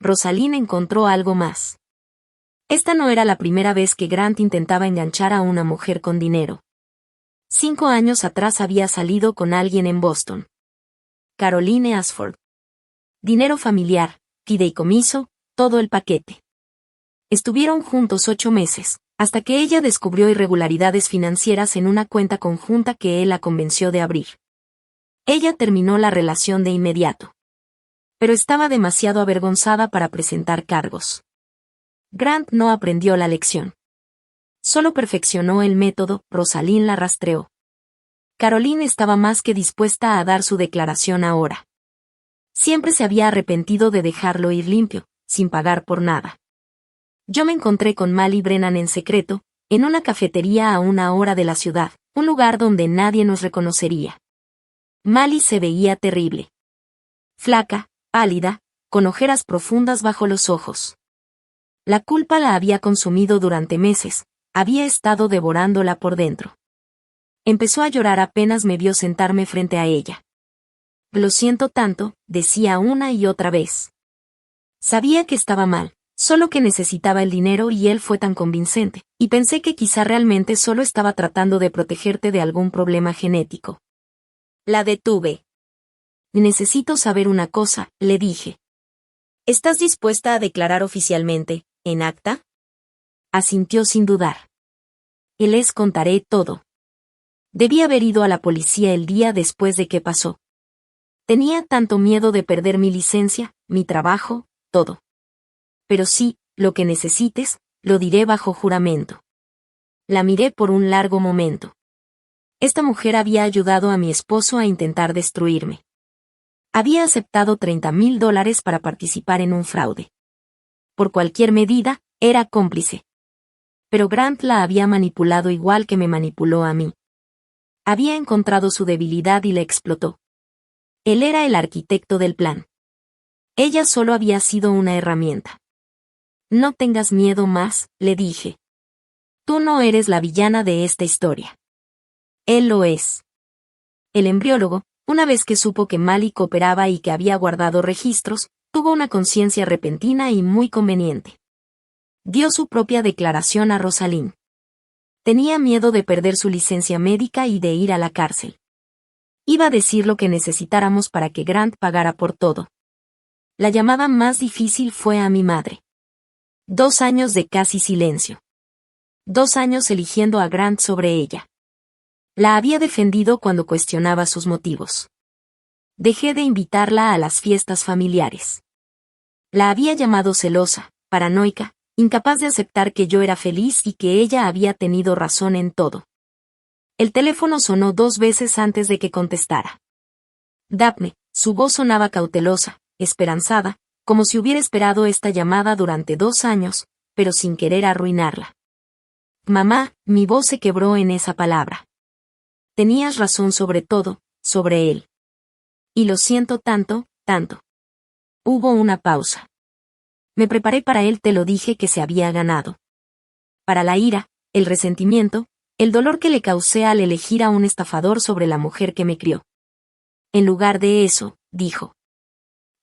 Rosalind encontró algo más. Esta no era la primera vez que Grant intentaba enganchar a una mujer con dinero. 5 años atrás había salido con alguien en Boston. Caroline Ashford. Dinero familiar, fideicomiso, todo el paquete. Estuvieron juntos 8 meses, hasta que ella descubrió irregularidades financieras en una cuenta conjunta que él la convenció de abrir. Ella terminó la relación de inmediato. Pero estaba demasiado avergonzada para presentar cargos. Grant no aprendió la lección. Solo perfeccionó el método, Rosalind la rastreó. Caroline estaba más que dispuesta a dar su declaración ahora. Siempre se había arrepentido de dejarlo ir limpio, sin pagar por nada. Yo me encontré con Mali Brennan en secreto, en una cafetería a 1 hora de la ciudad, un lugar donde nadie nos reconocería. Mali se veía terrible. Flaca, pálida, con ojeras profundas bajo los ojos. La culpa la había consumido durante meses, había estado devorándola por dentro. Empezó a llorar apenas me vio sentarme frente a ella. Lo siento tanto, decía una y otra vez. Sabía que estaba mal, solo que necesitaba el dinero y él fue tan convincente, y pensé que quizá realmente solo estaba tratando de protegerte de algún problema genético. La detuve. Necesito saber una cosa, le dije. ¿Estás dispuesta a declarar oficialmente, en acta? Asintió sin dudar. Les contaré todo. Debí haber ido a la policía el día después de que pasó. Tenía tanto miedo de perder mi licencia, mi trabajo, todo. Pero sí, lo que necesites, lo diré bajo juramento. La miré por un largo momento. Esta mujer había ayudado a mi esposo a intentar destruirme. Había aceptado $30,000 para participar en un fraude. Por cualquier medida, era cómplice. Pero Grant la había manipulado igual que me manipuló a mí. Había encontrado su debilidad y la explotó. Él era el arquitecto del plan. Ella solo había sido una herramienta. No tengas miedo más, le dije. Tú no eres la villana de esta historia. Él lo es. El embriólogo, una vez que supo que Mali cooperaba y que había guardado registros, tuvo una conciencia repentina y muy conveniente. Dio su propia declaración a Rosalind. Tenía miedo de perder su licencia médica y de ir a la cárcel. Iba a decir lo que necesitáramos para que Grant pagara por todo. La llamada más difícil fue a mi madre. 2 años de casi silencio. 2 años eligiendo a Grant sobre ella. La había defendido cuando cuestionaba sus motivos. Dejé de invitarla a las fiestas familiares. La había llamado celosa, paranoica, incapaz de aceptar que yo era feliz y que ella había tenido razón en todo. El teléfono sonó 2 veces antes de que contestara. Daphne, su voz sonaba cautelosa, esperanzada, como si hubiera esperado esta llamada durante 2 años, pero sin querer arruinarla. Mamá, mi voz se quebró en esa palabra. Tenías razón sobre todo, sobre él. Y lo siento tanto, tanto. Hubo una pausa. Me preparé para él, te lo dije que se había ganado. Para la ira, el resentimiento, el dolor que le causé al elegir a un estafador sobre la mujer que me crió. En lugar de eso, dijo.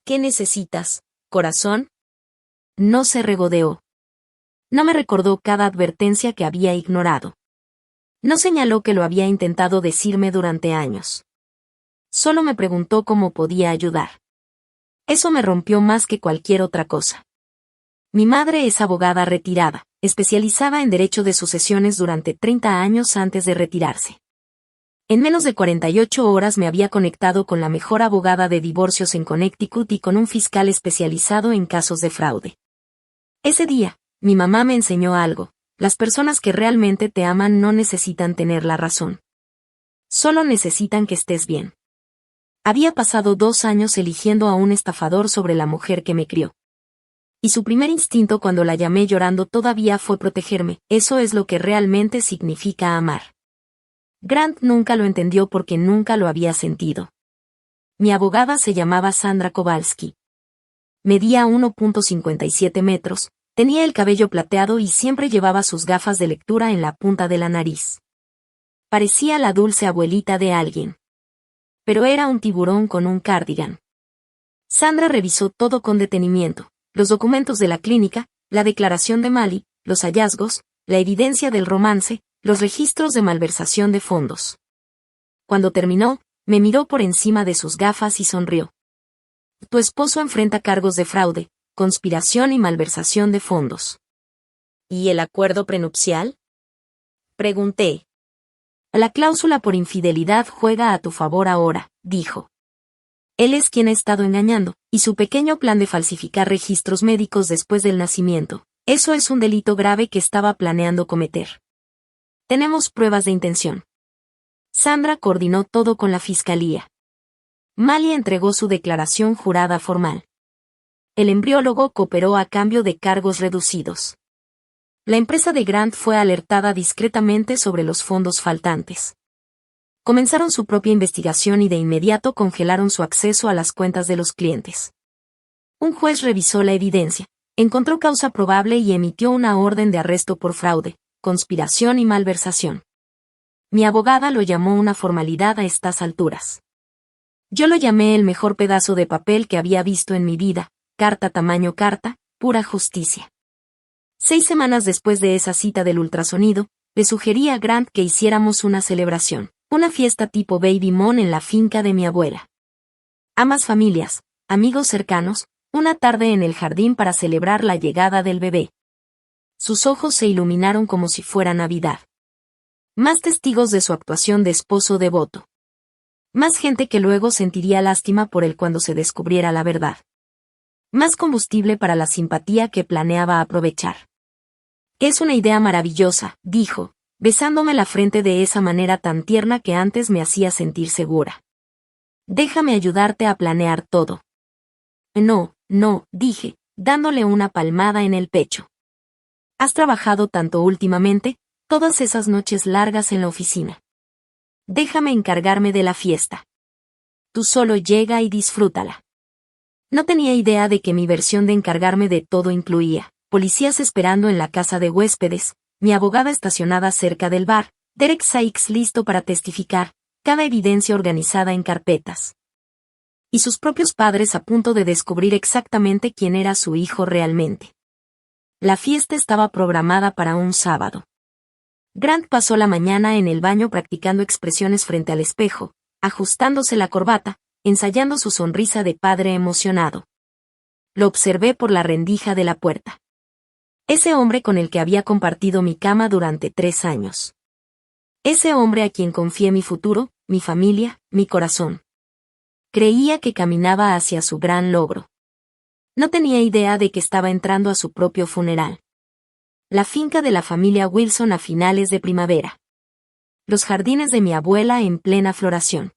¿Qué necesitas, corazón? No se regodeó. No me recordó cada advertencia que había ignorado. No señaló que lo había intentado decirme durante años. Solo me preguntó cómo podía ayudar. Eso me rompió más que cualquier otra cosa. Mi madre es abogada retirada, especializada en derecho de sucesiones durante 30 años antes de retirarse. En menos de 48 horas me había conectado con la mejor abogada de divorcios en Connecticut y con un fiscal especializado en casos de fraude. Ese día, mi mamá me enseñó algo: las personas que realmente te aman no necesitan tener la razón. Solo necesitan que estés bien. Había pasado 2 años eligiendo a un estafador sobre la mujer que me crió. Y su primer instinto cuando la llamé llorando todavía fue protegerme. Eso es lo que realmente significa amar. Grant nunca lo entendió porque nunca lo había sentido. Mi abogada se llamaba Sandra Kowalski. Medía 1.57 metros, tenía el cabello plateado y siempre llevaba sus gafas de lectura en la punta de la nariz. Parecía la dulce abuelita de alguien. Pero era un tiburón con un cardigan. Sandra revisó todo con detenimiento: los documentos de la clínica, la declaración de Mali, los hallazgos, la evidencia del romance, los registros de malversación de fondos. Cuando terminó, me miró por encima de sus gafas y sonrió. Tu esposo enfrenta cargos de fraude, conspiración y malversación de fondos. ¿Y el acuerdo prenupcial? Pregunté. La cláusula por infidelidad juega a tu favor ahora, dijo. Él es quien ha estado engañando, y su pequeño plan de falsificar registros médicos después del nacimiento, eso es un delito grave que estaba planeando cometer. Tenemos pruebas de intención. Sandra coordinó todo con la fiscalía. Mali entregó su declaración jurada formal. El embriólogo cooperó a cambio de cargos reducidos. La empresa de Grant fue alertada discretamente sobre los fondos faltantes. Comenzaron su propia investigación y de inmediato congelaron su acceso a las cuentas de los clientes. Un juez revisó la evidencia, encontró causa probable y emitió una orden de arresto por fraude, conspiración y malversación. Mi abogada lo llamó una formalidad a estas alturas. Yo lo llamé el mejor pedazo de papel que había visto en mi vida: carta tamaño carta, pura justicia. 6 semanas después de esa cita del ultrasonido, le sugerí a Grant que hiciéramos una celebración, una fiesta tipo Baby Moon en la finca de mi abuela. Ambas familias, amigos cercanos, una tarde en el jardín para celebrar la llegada del bebé. Sus ojos se iluminaron como si fuera Navidad. Más testigos de su actuación de esposo devoto. Más gente que luego sentiría lástima por él cuando se descubriera la verdad. Más combustible para la simpatía que planeaba aprovechar. Es una idea maravillosa, dijo, besándome la frente de esa manera tan tierna que antes me hacía sentir segura. Déjame ayudarte a planear todo. No, no, dije, dándole una palmada en el pecho. Has trabajado tanto últimamente, todas esas noches largas en la oficina. Déjame encargarme de la fiesta. Tú solo llega y disfrútala. No tenía idea de que mi versión de encargarme de todo incluía policías esperando en la casa de huéspedes, mi abogada estacionada cerca del bar, Derek Sykes listo para testificar, cada evidencia organizada en carpetas. Y sus propios padres a punto de descubrir exactamente quién era su hijo realmente. La fiesta estaba programada para un sábado. Grant pasó la mañana en el baño practicando expresiones frente al espejo, ajustándose la corbata, ensayando su sonrisa de padre emocionado. lo observé por la rendija de la puerta. Ese hombre con el que había compartido mi cama durante 3 años. Ese hombre a quien confié mi futuro, mi familia, mi corazón. Creía que caminaba hacia su gran logro. No tenía idea de que estaba entrando a su propio funeral. La finca de la familia Wilson a finales de primavera. Los jardines de mi abuela en plena floración.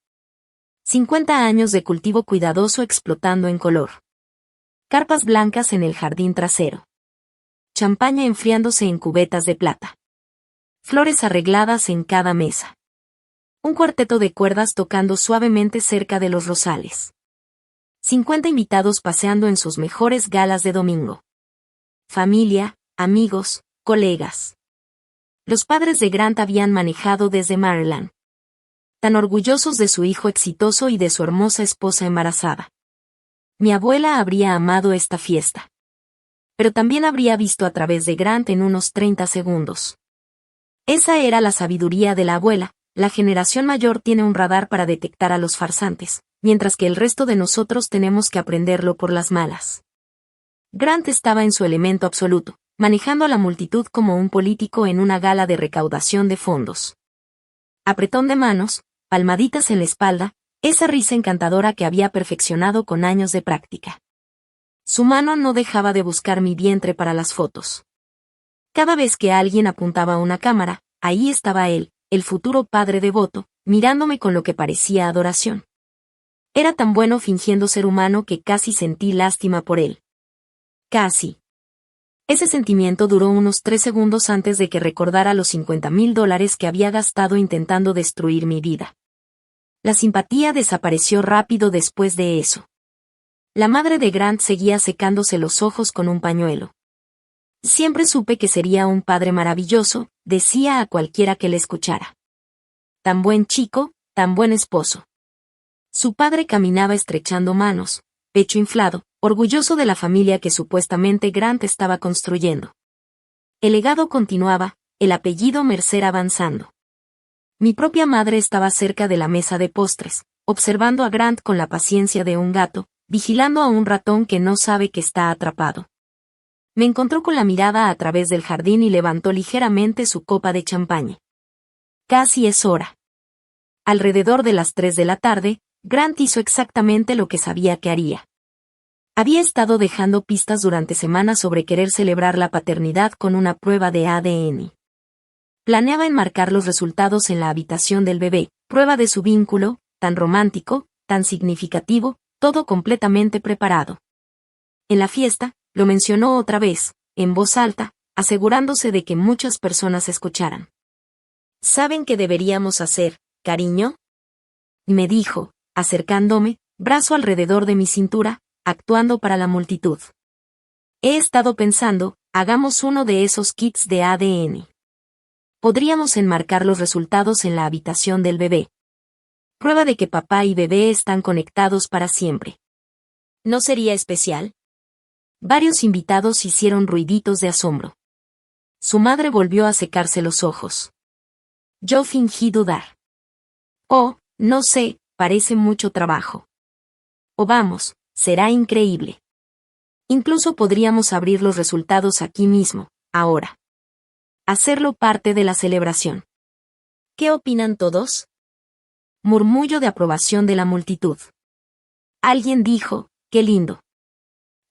50 años de cultivo cuidadoso explotando en color. Carpas blancas en el jardín trasero. Champaña enfriándose en cubetas de plata. Flores arregladas en cada mesa. Un cuarteto de cuerdas tocando suavemente cerca de los rosales. 50 invitados paseando en sus mejores galas de domingo. Familia, amigos, colegas. Los padres de Grant habían manejado desde Maryland. Tan orgullosos de su hijo exitoso y de su hermosa esposa embarazada. Mi abuela habría amado esta fiesta. Pero también habría visto a través de Grant en unos 30 segundos. Esa era la sabiduría de la abuela. La generación mayor tiene un radar para detectar a los farsantes, mientras que el resto de nosotros tenemos que aprenderlo por las malas. Grant estaba en su elemento absoluto, manejando a la multitud como un político en una gala de recaudación de fondos. Apretón de manos, palmaditas en la espalda, esa risa encantadora que había perfeccionado con años de práctica. Su mano no dejaba de buscar mi vientre para las fotos. Cada vez que alguien apuntaba a una cámara, ahí estaba él, el futuro padre devoto, mirándome con lo que parecía adoración. Era tan bueno fingiendo ser humano que casi sentí lástima por él. Casi. Ese sentimiento duró unos 3 segundos antes de que recordara los $50,000 que había gastado intentando destruir mi vida. La simpatía desapareció rápido después de eso. La madre de Grant seguía secándose los ojos con un pañuelo. Siempre supe que sería un padre maravilloso, decía a cualquiera que le escuchara. Tan buen chico, tan buen esposo. Su padre caminaba estrechando manos, pecho inflado, orgulloso de la familia que supuestamente Grant estaba construyendo. El legado continuaba, el apellido Mercer avanzando. Mi propia madre estaba cerca de la mesa de postres, observando a Grant con la paciencia de un gato, vigilando a un ratón que no sabe que está atrapado. Me encontró con la mirada a través del jardín y levantó ligeramente su copa de champaña. Casi es hora. Alrededor de las 3 de la tarde, Grant hizo exactamente lo que sabía que haría. Había estado dejando pistas durante semanas sobre querer celebrar la paternidad con una prueba de ADN. Planeaba enmarcar los resultados en la habitación del bebé, prueba de su vínculo, tan romántico, tan significativo, todo completamente preparado. En la fiesta, lo mencionó otra vez, en voz alta, asegurándose de que muchas personas escucharan. ¿Saben qué deberíamos hacer, cariño? Me dijo, acercándome, brazo alrededor de mi cintura, actuando para la multitud. He estado pensando, hagamos uno de esos kits de ADN. Podríamos enmarcar los resultados en la habitación del bebé. Prueba de que papá y bebé están conectados para siempre. ¿No sería especial? Varios invitados hicieron ruiditos de asombro. Su madre volvió a secarse los ojos. Yo fingí dudar. Oh, no sé, parece mucho trabajo. O vamos, será increíble. Incluso podríamos abrir los resultados aquí mismo, ahora. Hacerlo parte de la celebración. ¿Qué opinan todos? Murmullo de aprobación de la multitud. Alguien dijo, qué lindo.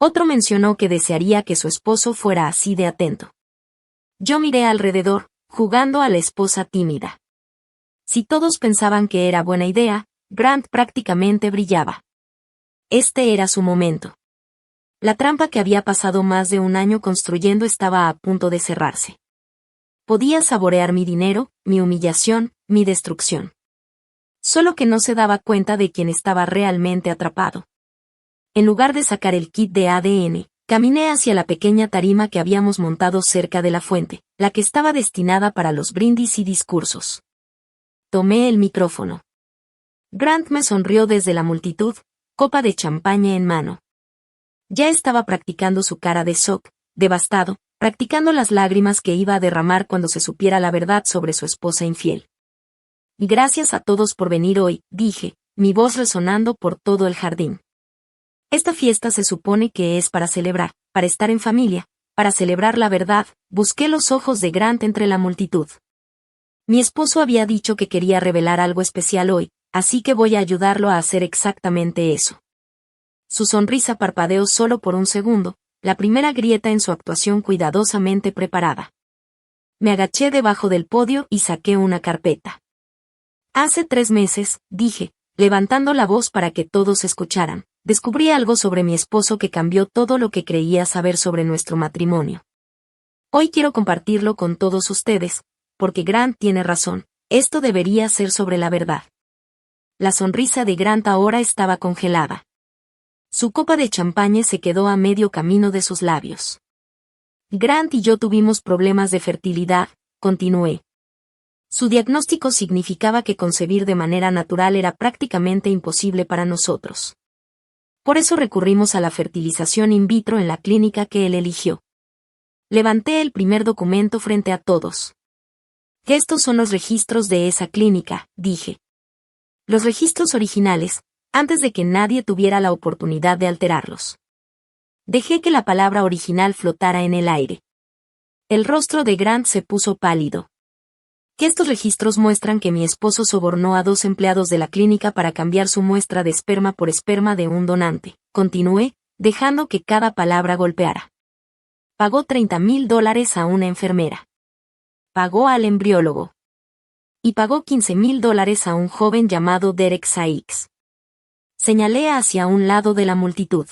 Otro mencionó que desearía que su esposo fuera así de atento. Yo miré alrededor, jugando a la esposa tímida. Si todos pensaban que era buena idea, Grant prácticamente brillaba. Este era su momento. La trampa que había pasado más de un año construyendo estaba a punto de cerrarse. Podía saborear mi dinero, mi humillación, mi destrucción. Solo que no se daba cuenta de quién estaba realmente atrapado. En lugar de sacar el kit de ADN, caminé hacia la pequeña tarima que habíamos montado cerca de la fuente, la que estaba destinada para los brindis y discursos. Tomé el micrófono. Grant me sonrió desde la multitud, copa de champaña en mano. Ya estaba practicando su cara de shock, devastado, practicando las lágrimas que iba a derramar cuando se supiera la verdad sobre su esposa infiel. Y gracias a todos por venir hoy, dije, mi voz resonando por todo el jardín. Esta fiesta se supone que es para celebrar, para estar en familia, para celebrar la verdad. Busqué los ojos de Grant entre la multitud. Mi esposo había dicho que quería revelar algo especial hoy, así que voy a ayudarlo a hacer exactamente eso. Su sonrisa parpadeó solo por un segundo, la primera grieta en su actuación cuidadosamente preparada. Me agaché debajo del podio y saqué una carpeta. Hace 3 meses, dije, levantando la voz para que todos escucharan, descubrí algo sobre mi esposo que cambió todo lo que creía saber sobre nuestro matrimonio. Hoy quiero compartirlo con todos ustedes, porque Grant tiene razón, esto debería ser sobre la verdad. La sonrisa de Grant ahora estaba congelada. Su copa de champaña se quedó a medio camino de sus labios. Grant y yo tuvimos problemas de fertilidad, continué. Su diagnóstico significaba que concebir de manera natural era prácticamente imposible para nosotros. Por eso recurrimos a la fertilización in vitro en la clínica que él eligió. Levanté el primer documento frente a todos. Estos son los registros de esa clínica, dije. Los registros originales, antes de que nadie tuviera la oportunidad de alterarlos. Dejé que la palabra original flotara en el aire. El rostro de Grant se puso pálido. Estos registros muestran que mi esposo sobornó a 2 empleados de la clínica para cambiar su muestra de esperma por esperma de un donante. Continué, dejando que cada palabra golpeara. Pagó $30,000 a una enfermera. Pagó al embriólogo. Y pagó $15,000 a un joven llamado Derek Sykes. Señalé hacia un lado de la multitud.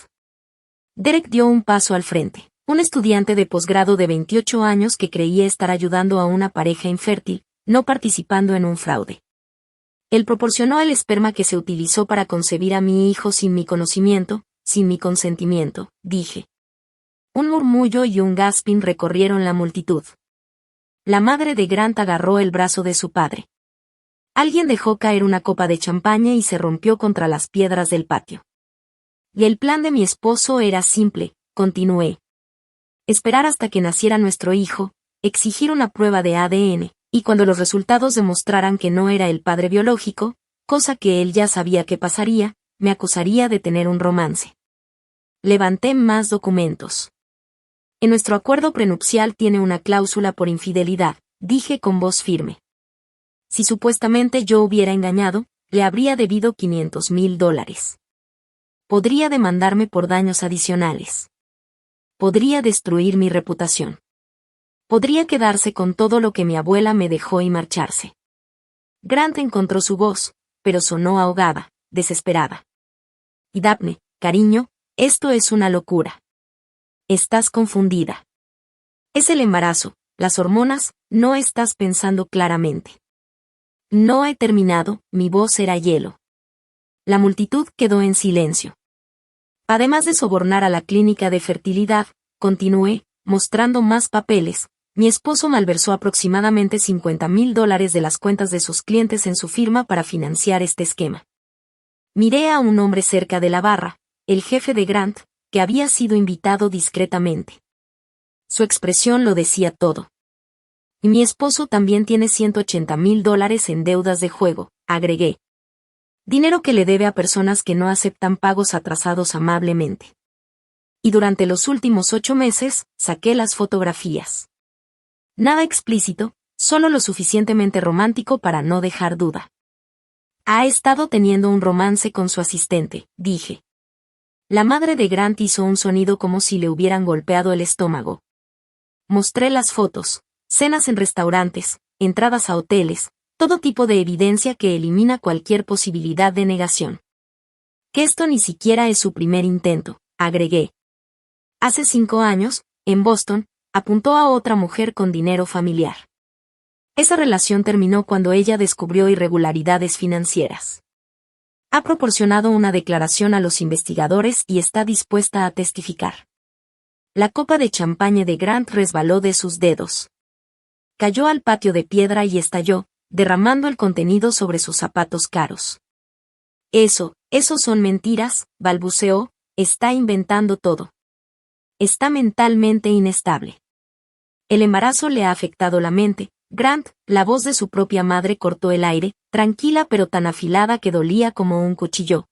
Derek dio un paso al frente, un estudiante de posgrado de 28 años que creía estar ayudando a una pareja infértil, no participando en un fraude. Él proporcionó el esperma que se utilizó para concebir a mi hijo sin mi conocimiento, sin mi consentimiento, dije. Un murmullo y un gasping recorrieron la multitud. La madre de Grant agarró el brazo de su padre. Alguien dejó caer una copa de champaña y se rompió contra las piedras del patio. Y el plan de mi esposo era simple, continué. Esperar hasta que naciera nuestro hijo, exigir una prueba de ADN, y cuando los resultados demostraran que no era el padre biológico, cosa que él ya sabía que pasaría, me acusaría de tener un romance. Levanté más documentos. En nuestro acuerdo prenupcial tiene una cláusula por infidelidad, dije con voz firme. Si supuestamente yo hubiera engañado, le habría debido $500,000. Podría demandarme por daños adicionales. Podría destruir mi reputación. Podría quedarse con todo lo que mi abuela me dejó y marcharse. Grant encontró su voz, pero sonó ahogada, desesperada. Y Daphne, cariño, esto es una locura. Estás confundida. Es el embarazo, las hormonas, no estás pensando claramente. No he terminado, mi voz era hielo. La multitud quedó en silencio. Además de sobornar a la clínica de fertilidad, continué, mostrando más papeles, mi esposo malversó aproximadamente $50,000 de las cuentas de sus clientes en su firma para financiar este esquema. Miré a un hombre cerca de la barra, el jefe de Grant, que había sido invitado discretamente. Su expresión lo decía todo. Y mi esposo también tiene $180,000 en deudas de juego, agregué. Dinero que le debe a personas que no aceptan pagos atrasados amablemente. Y durante los últimos 8 meses, saqué las fotografías. Nada explícito, solo lo suficientemente romántico para no dejar duda. Ha estado teniendo un romance con su asistente, dije. La madre de Grant hizo un sonido como si le hubieran golpeado el estómago. Mostré las fotos, cenas en restaurantes, entradas a hoteles, todo tipo de evidencia que elimina cualquier posibilidad de negación. Que esto ni siquiera es su primer intento, agregué. Hace 5 años, en Boston, apuntó a otra mujer con dinero familiar. Esa relación terminó cuando ella descubrió irregularidades financieras. Ha proporcionado una declaración a los investigadores y está dispuesta a testificar. La copa de champaña de Grant resbaló de sus dedos. Cayó al patio de piedra y estalló, derramando el contenido sobre sus zapatos caros. Eso son mentiras, balbuceó, está inventando todo. Está mentalmente inestable. El embarazo le ha afectado la mente. Grant, la voz de su propia madre cortó el aire, tranquila pero tan afilada que dolía como un cuchillo.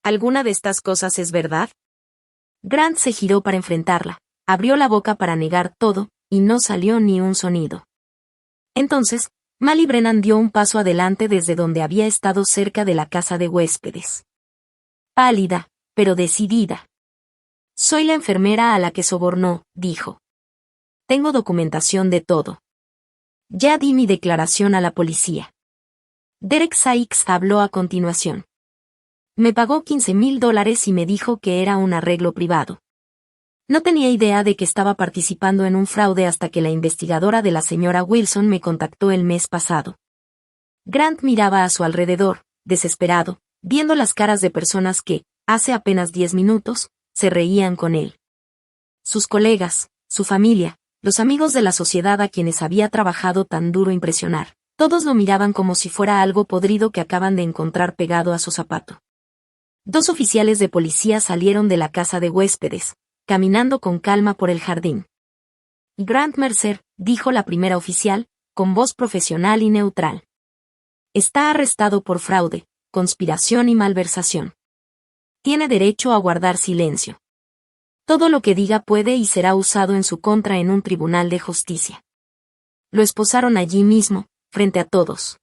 ¿Alguna de estas cosas es verdad? Grant se giró para enfrentarla, abrió la boca para negar todo, y no salió ni un sonido. Entonces, Mal Brennan dio un paso adelante desde donde había estado cerca de la casa de huéspedes. Pálida, pero decidida. Soy la enfermera a la que sobornó, dijo. Tengo documentación de todo. Ya di mi declaración a la policía. Derek Sykes habló a continuación. Me pagó $15,000 y me dijo que era un arreglo privado. No tenía idea de que estaba participando en un fraude hasta que la investigadora de la señora Wilson me contactó el mes pasado. Grant miraba a su alrededor, desesperado, viendo las caras de personas que, hace apenas 10 minutos, se reían con él. Sus colegas, su familia, los amigos de la sociedad a quienes había trabajado tan duro impresionar, todos lo miraban como si fuera algo podrido que acaban de encontrar pegado a su zapato. 2 oficiales de policía salieron de la casa de huéspedes, caminando con calma por el jardín. Grant Mercer, dijo la primera oficial, con voz profesional y neutral. Está arrestado por fraude, conspiración y malversación. Tiene derecho a guardar silencio. Todo lo que diga puede y será usado en su contra en un tribunal de justicia. Lo esposaron allí mismo, frente a todos.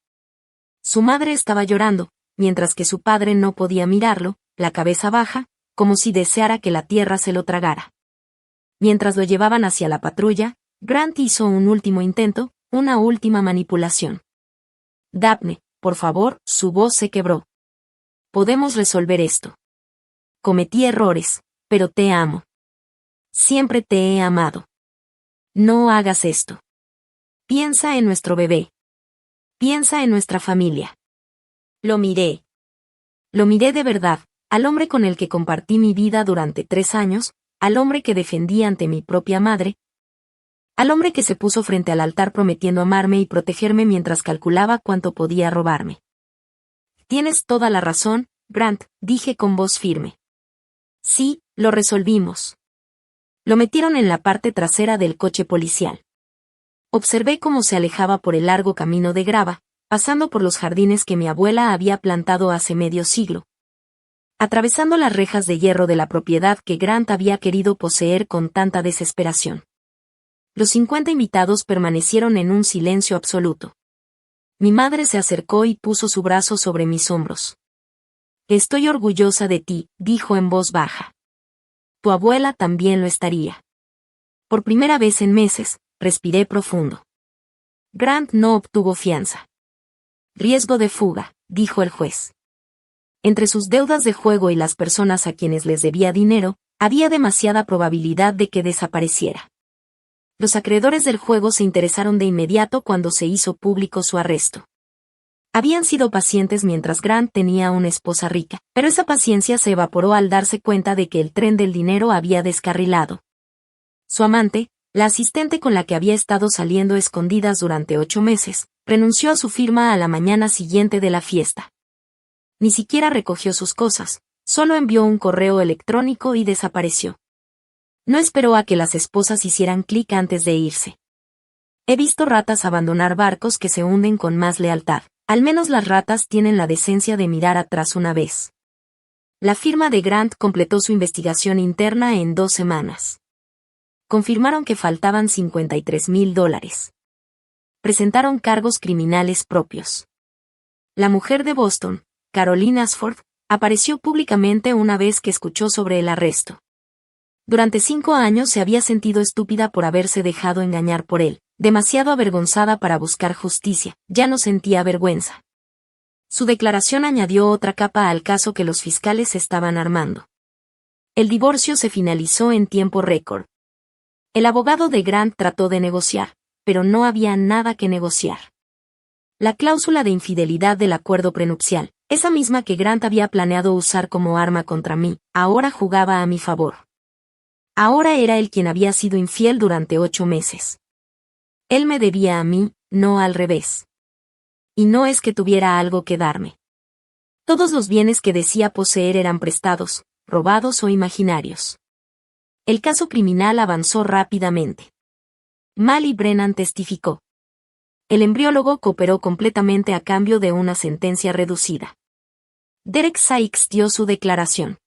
Su madre estaba llorando, mientras que su padre no podía mirarlo, la cabeza baja, como si deseara que la tierra se lo tragara. Mientras lo llevaban hacia la patrulla, Grant hizo un último intento, una última manipulación. Daphne, por favor, su voz se quebró. Podemos resolver esto. Cometí errores, pero te amo. Siempre te he amado. No hagas esto. Piensa en nuestro bebé. Piensa en nuestra familia. Lo miré. Lo miré de verdad, al hombre con el que compartí mi vida durante 3 años, al hombre que defendí ante mi propia madre, al hombre que se puso frente al altar prometiendo amarme y protegerme mientras calculaba cuánto podía robarme. Tienes toda la razón, Grant, dije con voz firme. Sí, lo resolvimos. Lo metieron en la parte trasera del coche policial. Observé cómo se alejaba por el largo camino de grava, pasando por los jardines que mi abuela había plantado hace medio siglo, atravesando las rejas de hierro de la propiedad que Grant había querido poseer con tanta desesperación. Los 50 invitados permanecieron en un silencio absoluto. Mi madre se acercó y puso su brazo sobre mis hombros. Estoy orgullosa de ti, dijo en voz baja. Tu abuela también lo estaría. Por primera vez en meses, respiré profundo. Grant no obtuvo fianza. Riesgo de fuga, dijo el juez. Entre sus deudas de juego y las personas a quienes les debía dinero, había demasiada probabilidad de que desapareciera. Los acreedores del juego se interesaron de inmediato cuando se hizo público su arresto. Habían sido pacientes mientras Grant tenía una esposa rica, pero esa paciencia se evaporó al darse cuenta de que el tren del dinero había descarrilado. Su amante, la asistente con la que había estado saliendo a escondidas durante 8 meses, renunció a su firma a la mañana siguiente de la fiesta. Ni siquiera recogió sus cosas, solo envió un correo electrónico y desapareció. No esperó a que las esposas hicieran clic antes de irse. He visto ratas abandonar barcos que se hunden con más lealtad. Al menos las ratas tienen la decencia de mirar atrás una vez. La firma de Grant completó su investigación interna en 2 semanas. Confirmaron que faltaban $53,000. Presentaron cargos criminales propios. La mujer de Boston, Caroline Ashford, apareció públicamente una vez que escuchó sobre el arresto. Durante 5 años se había sentido estúpida por haberse dejado engañar por él, demasiado avergonzada para buscar justicia, ya no sentía vergüenza. Su declaración añadió otra capa al caso que los fiscales estaban armando. El divorcio se finalizó en tiempo récord. El abogado de Grant trató de negociar, pero no había nada que negociar. La cláusula de infidelidad del acuerdo prenupcial, esa misma que Grant había planeado usar como arma contra mí, ahora jugaba a mi favor. Ahora era él quien había sido infiel durante 8 meses. Él me debía a mí, no al revés. Y no es que tuviera algo que darme. Todos los bienes que decía poseer eran prestados, robados o imaginarios. El caso criminal avanzó rápidamente. Mal Brennan testificó. El embriólogo cooperó completamente a cambio de una sentencia reducida. Derek Sykes dio su declaración.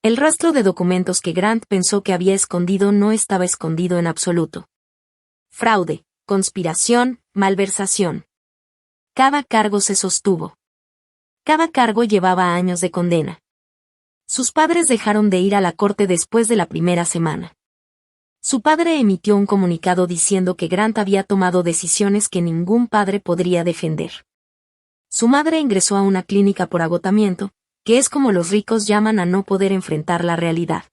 El rastro de documentos que Grant pensó que había escondido no estaba escondido en absoluto. Fraude, conspiración, malversación. Cada cargo se sostuvo. Cada cargo llevaba años de condena. Sus padres dejaron de ir a la corte después de la primera semana. Su padre emitió un comunicado diciendo que Grant había tomado decisiones que ningún padre podría defender. Su madre ingresó a una clínica por agotamiento, que es como los ricos llaman a no poder enfrentar la realidad.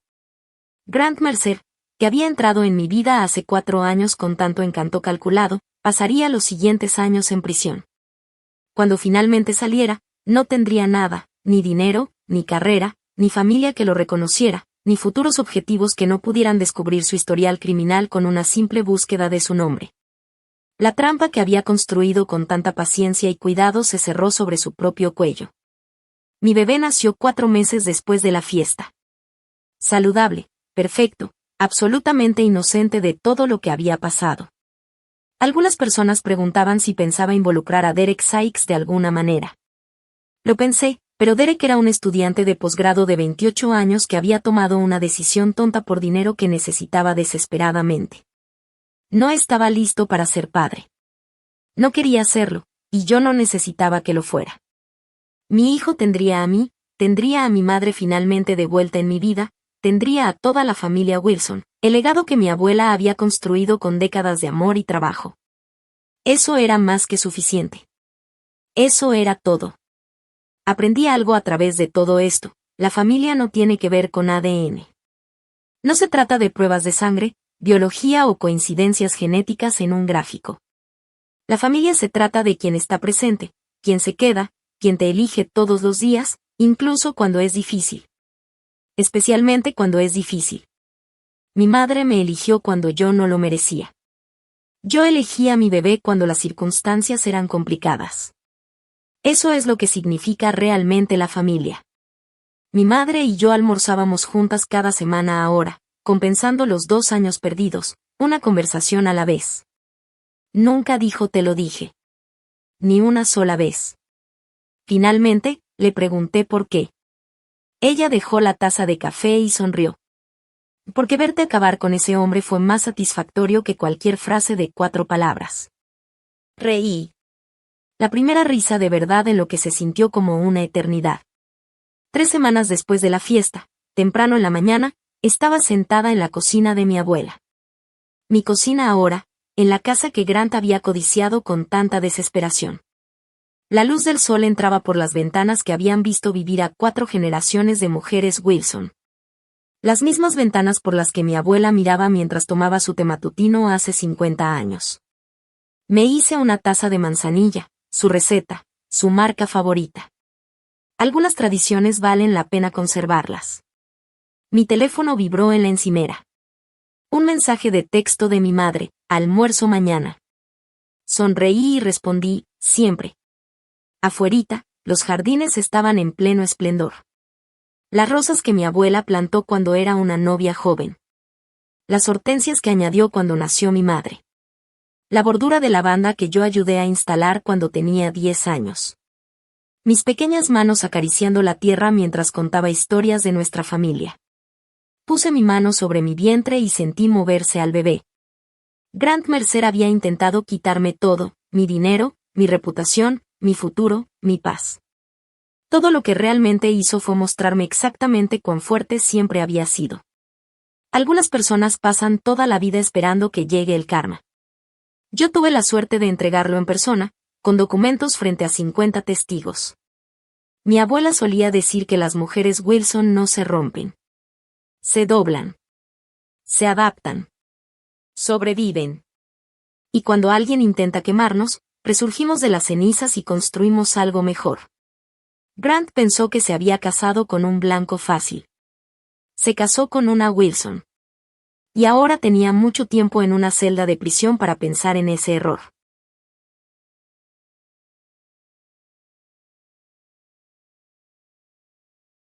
Grant Mercer, que había entrado en mi vida hace 4 años con tanto encanto calculado, pasaría los siguientes años en prisión. Cuando finalmente saliera, no tendría nada, ni dinero, ni carrera, ni familia que lo reconociera, ni futuros objetivos que no pudieran descubrir su historial criminal con una simple búsqueda de su nombre. La trampa que había construido con tanta paciencia y cuidado se cerró sobre su propio cuello. Mi bebé nació 4 meses después de la fiesta. Saludable, perfecto, absolutamente inocente de todo lo que había pasado. Algunas personas preguntaban si pensaba involucrar a Derek Sykes de alguna manera. Lo pensé, pero Derek era un estudiante de posgrado de 28 años que había tomado una decisión tonta por dinero que necesitaba desesperadamente. No estaba listo para ser padre. No quería hacerlo, y yo no necesitaba que lo fuera. Mi hijo tendría a mí, tendría a mi madre finalmente de vuelta en mi vida, tendría a toda la familia Wilson, el legado que mi abuela había construido con décadas de amor y trabajo. Eso era más que suficiente. Eso era todo. Aprendí algo a través de todo esto: la familia no tiene que ver con ADN. No se trata de pruebas de sangre, biología o coincidencias genéticas en un gráfico. La familia se trata de quien está presente, quien se queda, quien te elige todos los días, incluso cuando es difícil. Especialmente cuando es difícil. Mi madre me eligió cuando yo no lo merecía. Yo elegí a mi bebé cuando las circunstancias eran complicadas. Eso es lo que significa realmente la familia. Mi madre y yo almorzábamos juntas cada semana ahora, compensando los 2 años perdidos, una conversación a la vez. Nunca dijo "te lo dije". Ni una sola vez. Finalmente, le pregunté por qué. Ella dejó la taza de café y sonrió. Porque verte acabar con ese hombre fue más satisfactorio que cualquier frase de 4 palabras. Reí. La primera risa de verdad en lo que se sintió como una eternidad. 3 semanas después de la fiesta, temprano en la mañana, estaba sentada en la cocina de mi abuela. Mi cocina ahora, en la casa que Grant había codiciado con tanta desesperación. La luz del sol entraba por las ventanas que habían visto vivir a 4 generaciones de mujeres Wilson. Las mismas ventanas por las que mi abuela miraba mientras tomaba su té matutino hace 50 años. Me hice una taza de manzanilla, su receta, su marca favorita. Algunas tradiciones valen la pena conservarlas. Mi teléfono vibró en la encimera. Un mensaje de texto de mi madre: almuerzo mañana. Sonreí y respondí: siempre. Afuerita, los jardines estaban en pleno esplendor. Las rosas que mi abuela plantó cuando era una novia joven. Las hortensias que añadió cuando nació mi madre. La bordura de lavanda que yo ayudé a instalar cuando tenía 10 años. Mis pequeñas manos acariciando la tierra mientras contaba historias de nuestra familia. Puse mi mano sobre mi vientre y sentí moverse al bebé. Grant Mercer había intentado quitarme todo: mi dinero, mi reputación, mi futuro, mi paz. Todo lo que realmente hizo fue mostrarme exactamente cuán fuerte siempre había sido. Algunas personas pasan toda la vida esperando que llegue el karma. Yo tuve la suerte de entregarlo en persona, con documentos frente a 50 testigos. Mi abuela solía decir que las mujeres Wilson no se rompen. Se doblan. Se adaptan. Sobreviven. Y cuando alguien intenta quemarnos, resurgimos de las cenizas y construimos algo mejor. Grant pensó que se había casado con un blanco fácil. Se casó con una Wilson. Y ahora tenía mucho tiempo en una celda de prisión para pensar en ese error.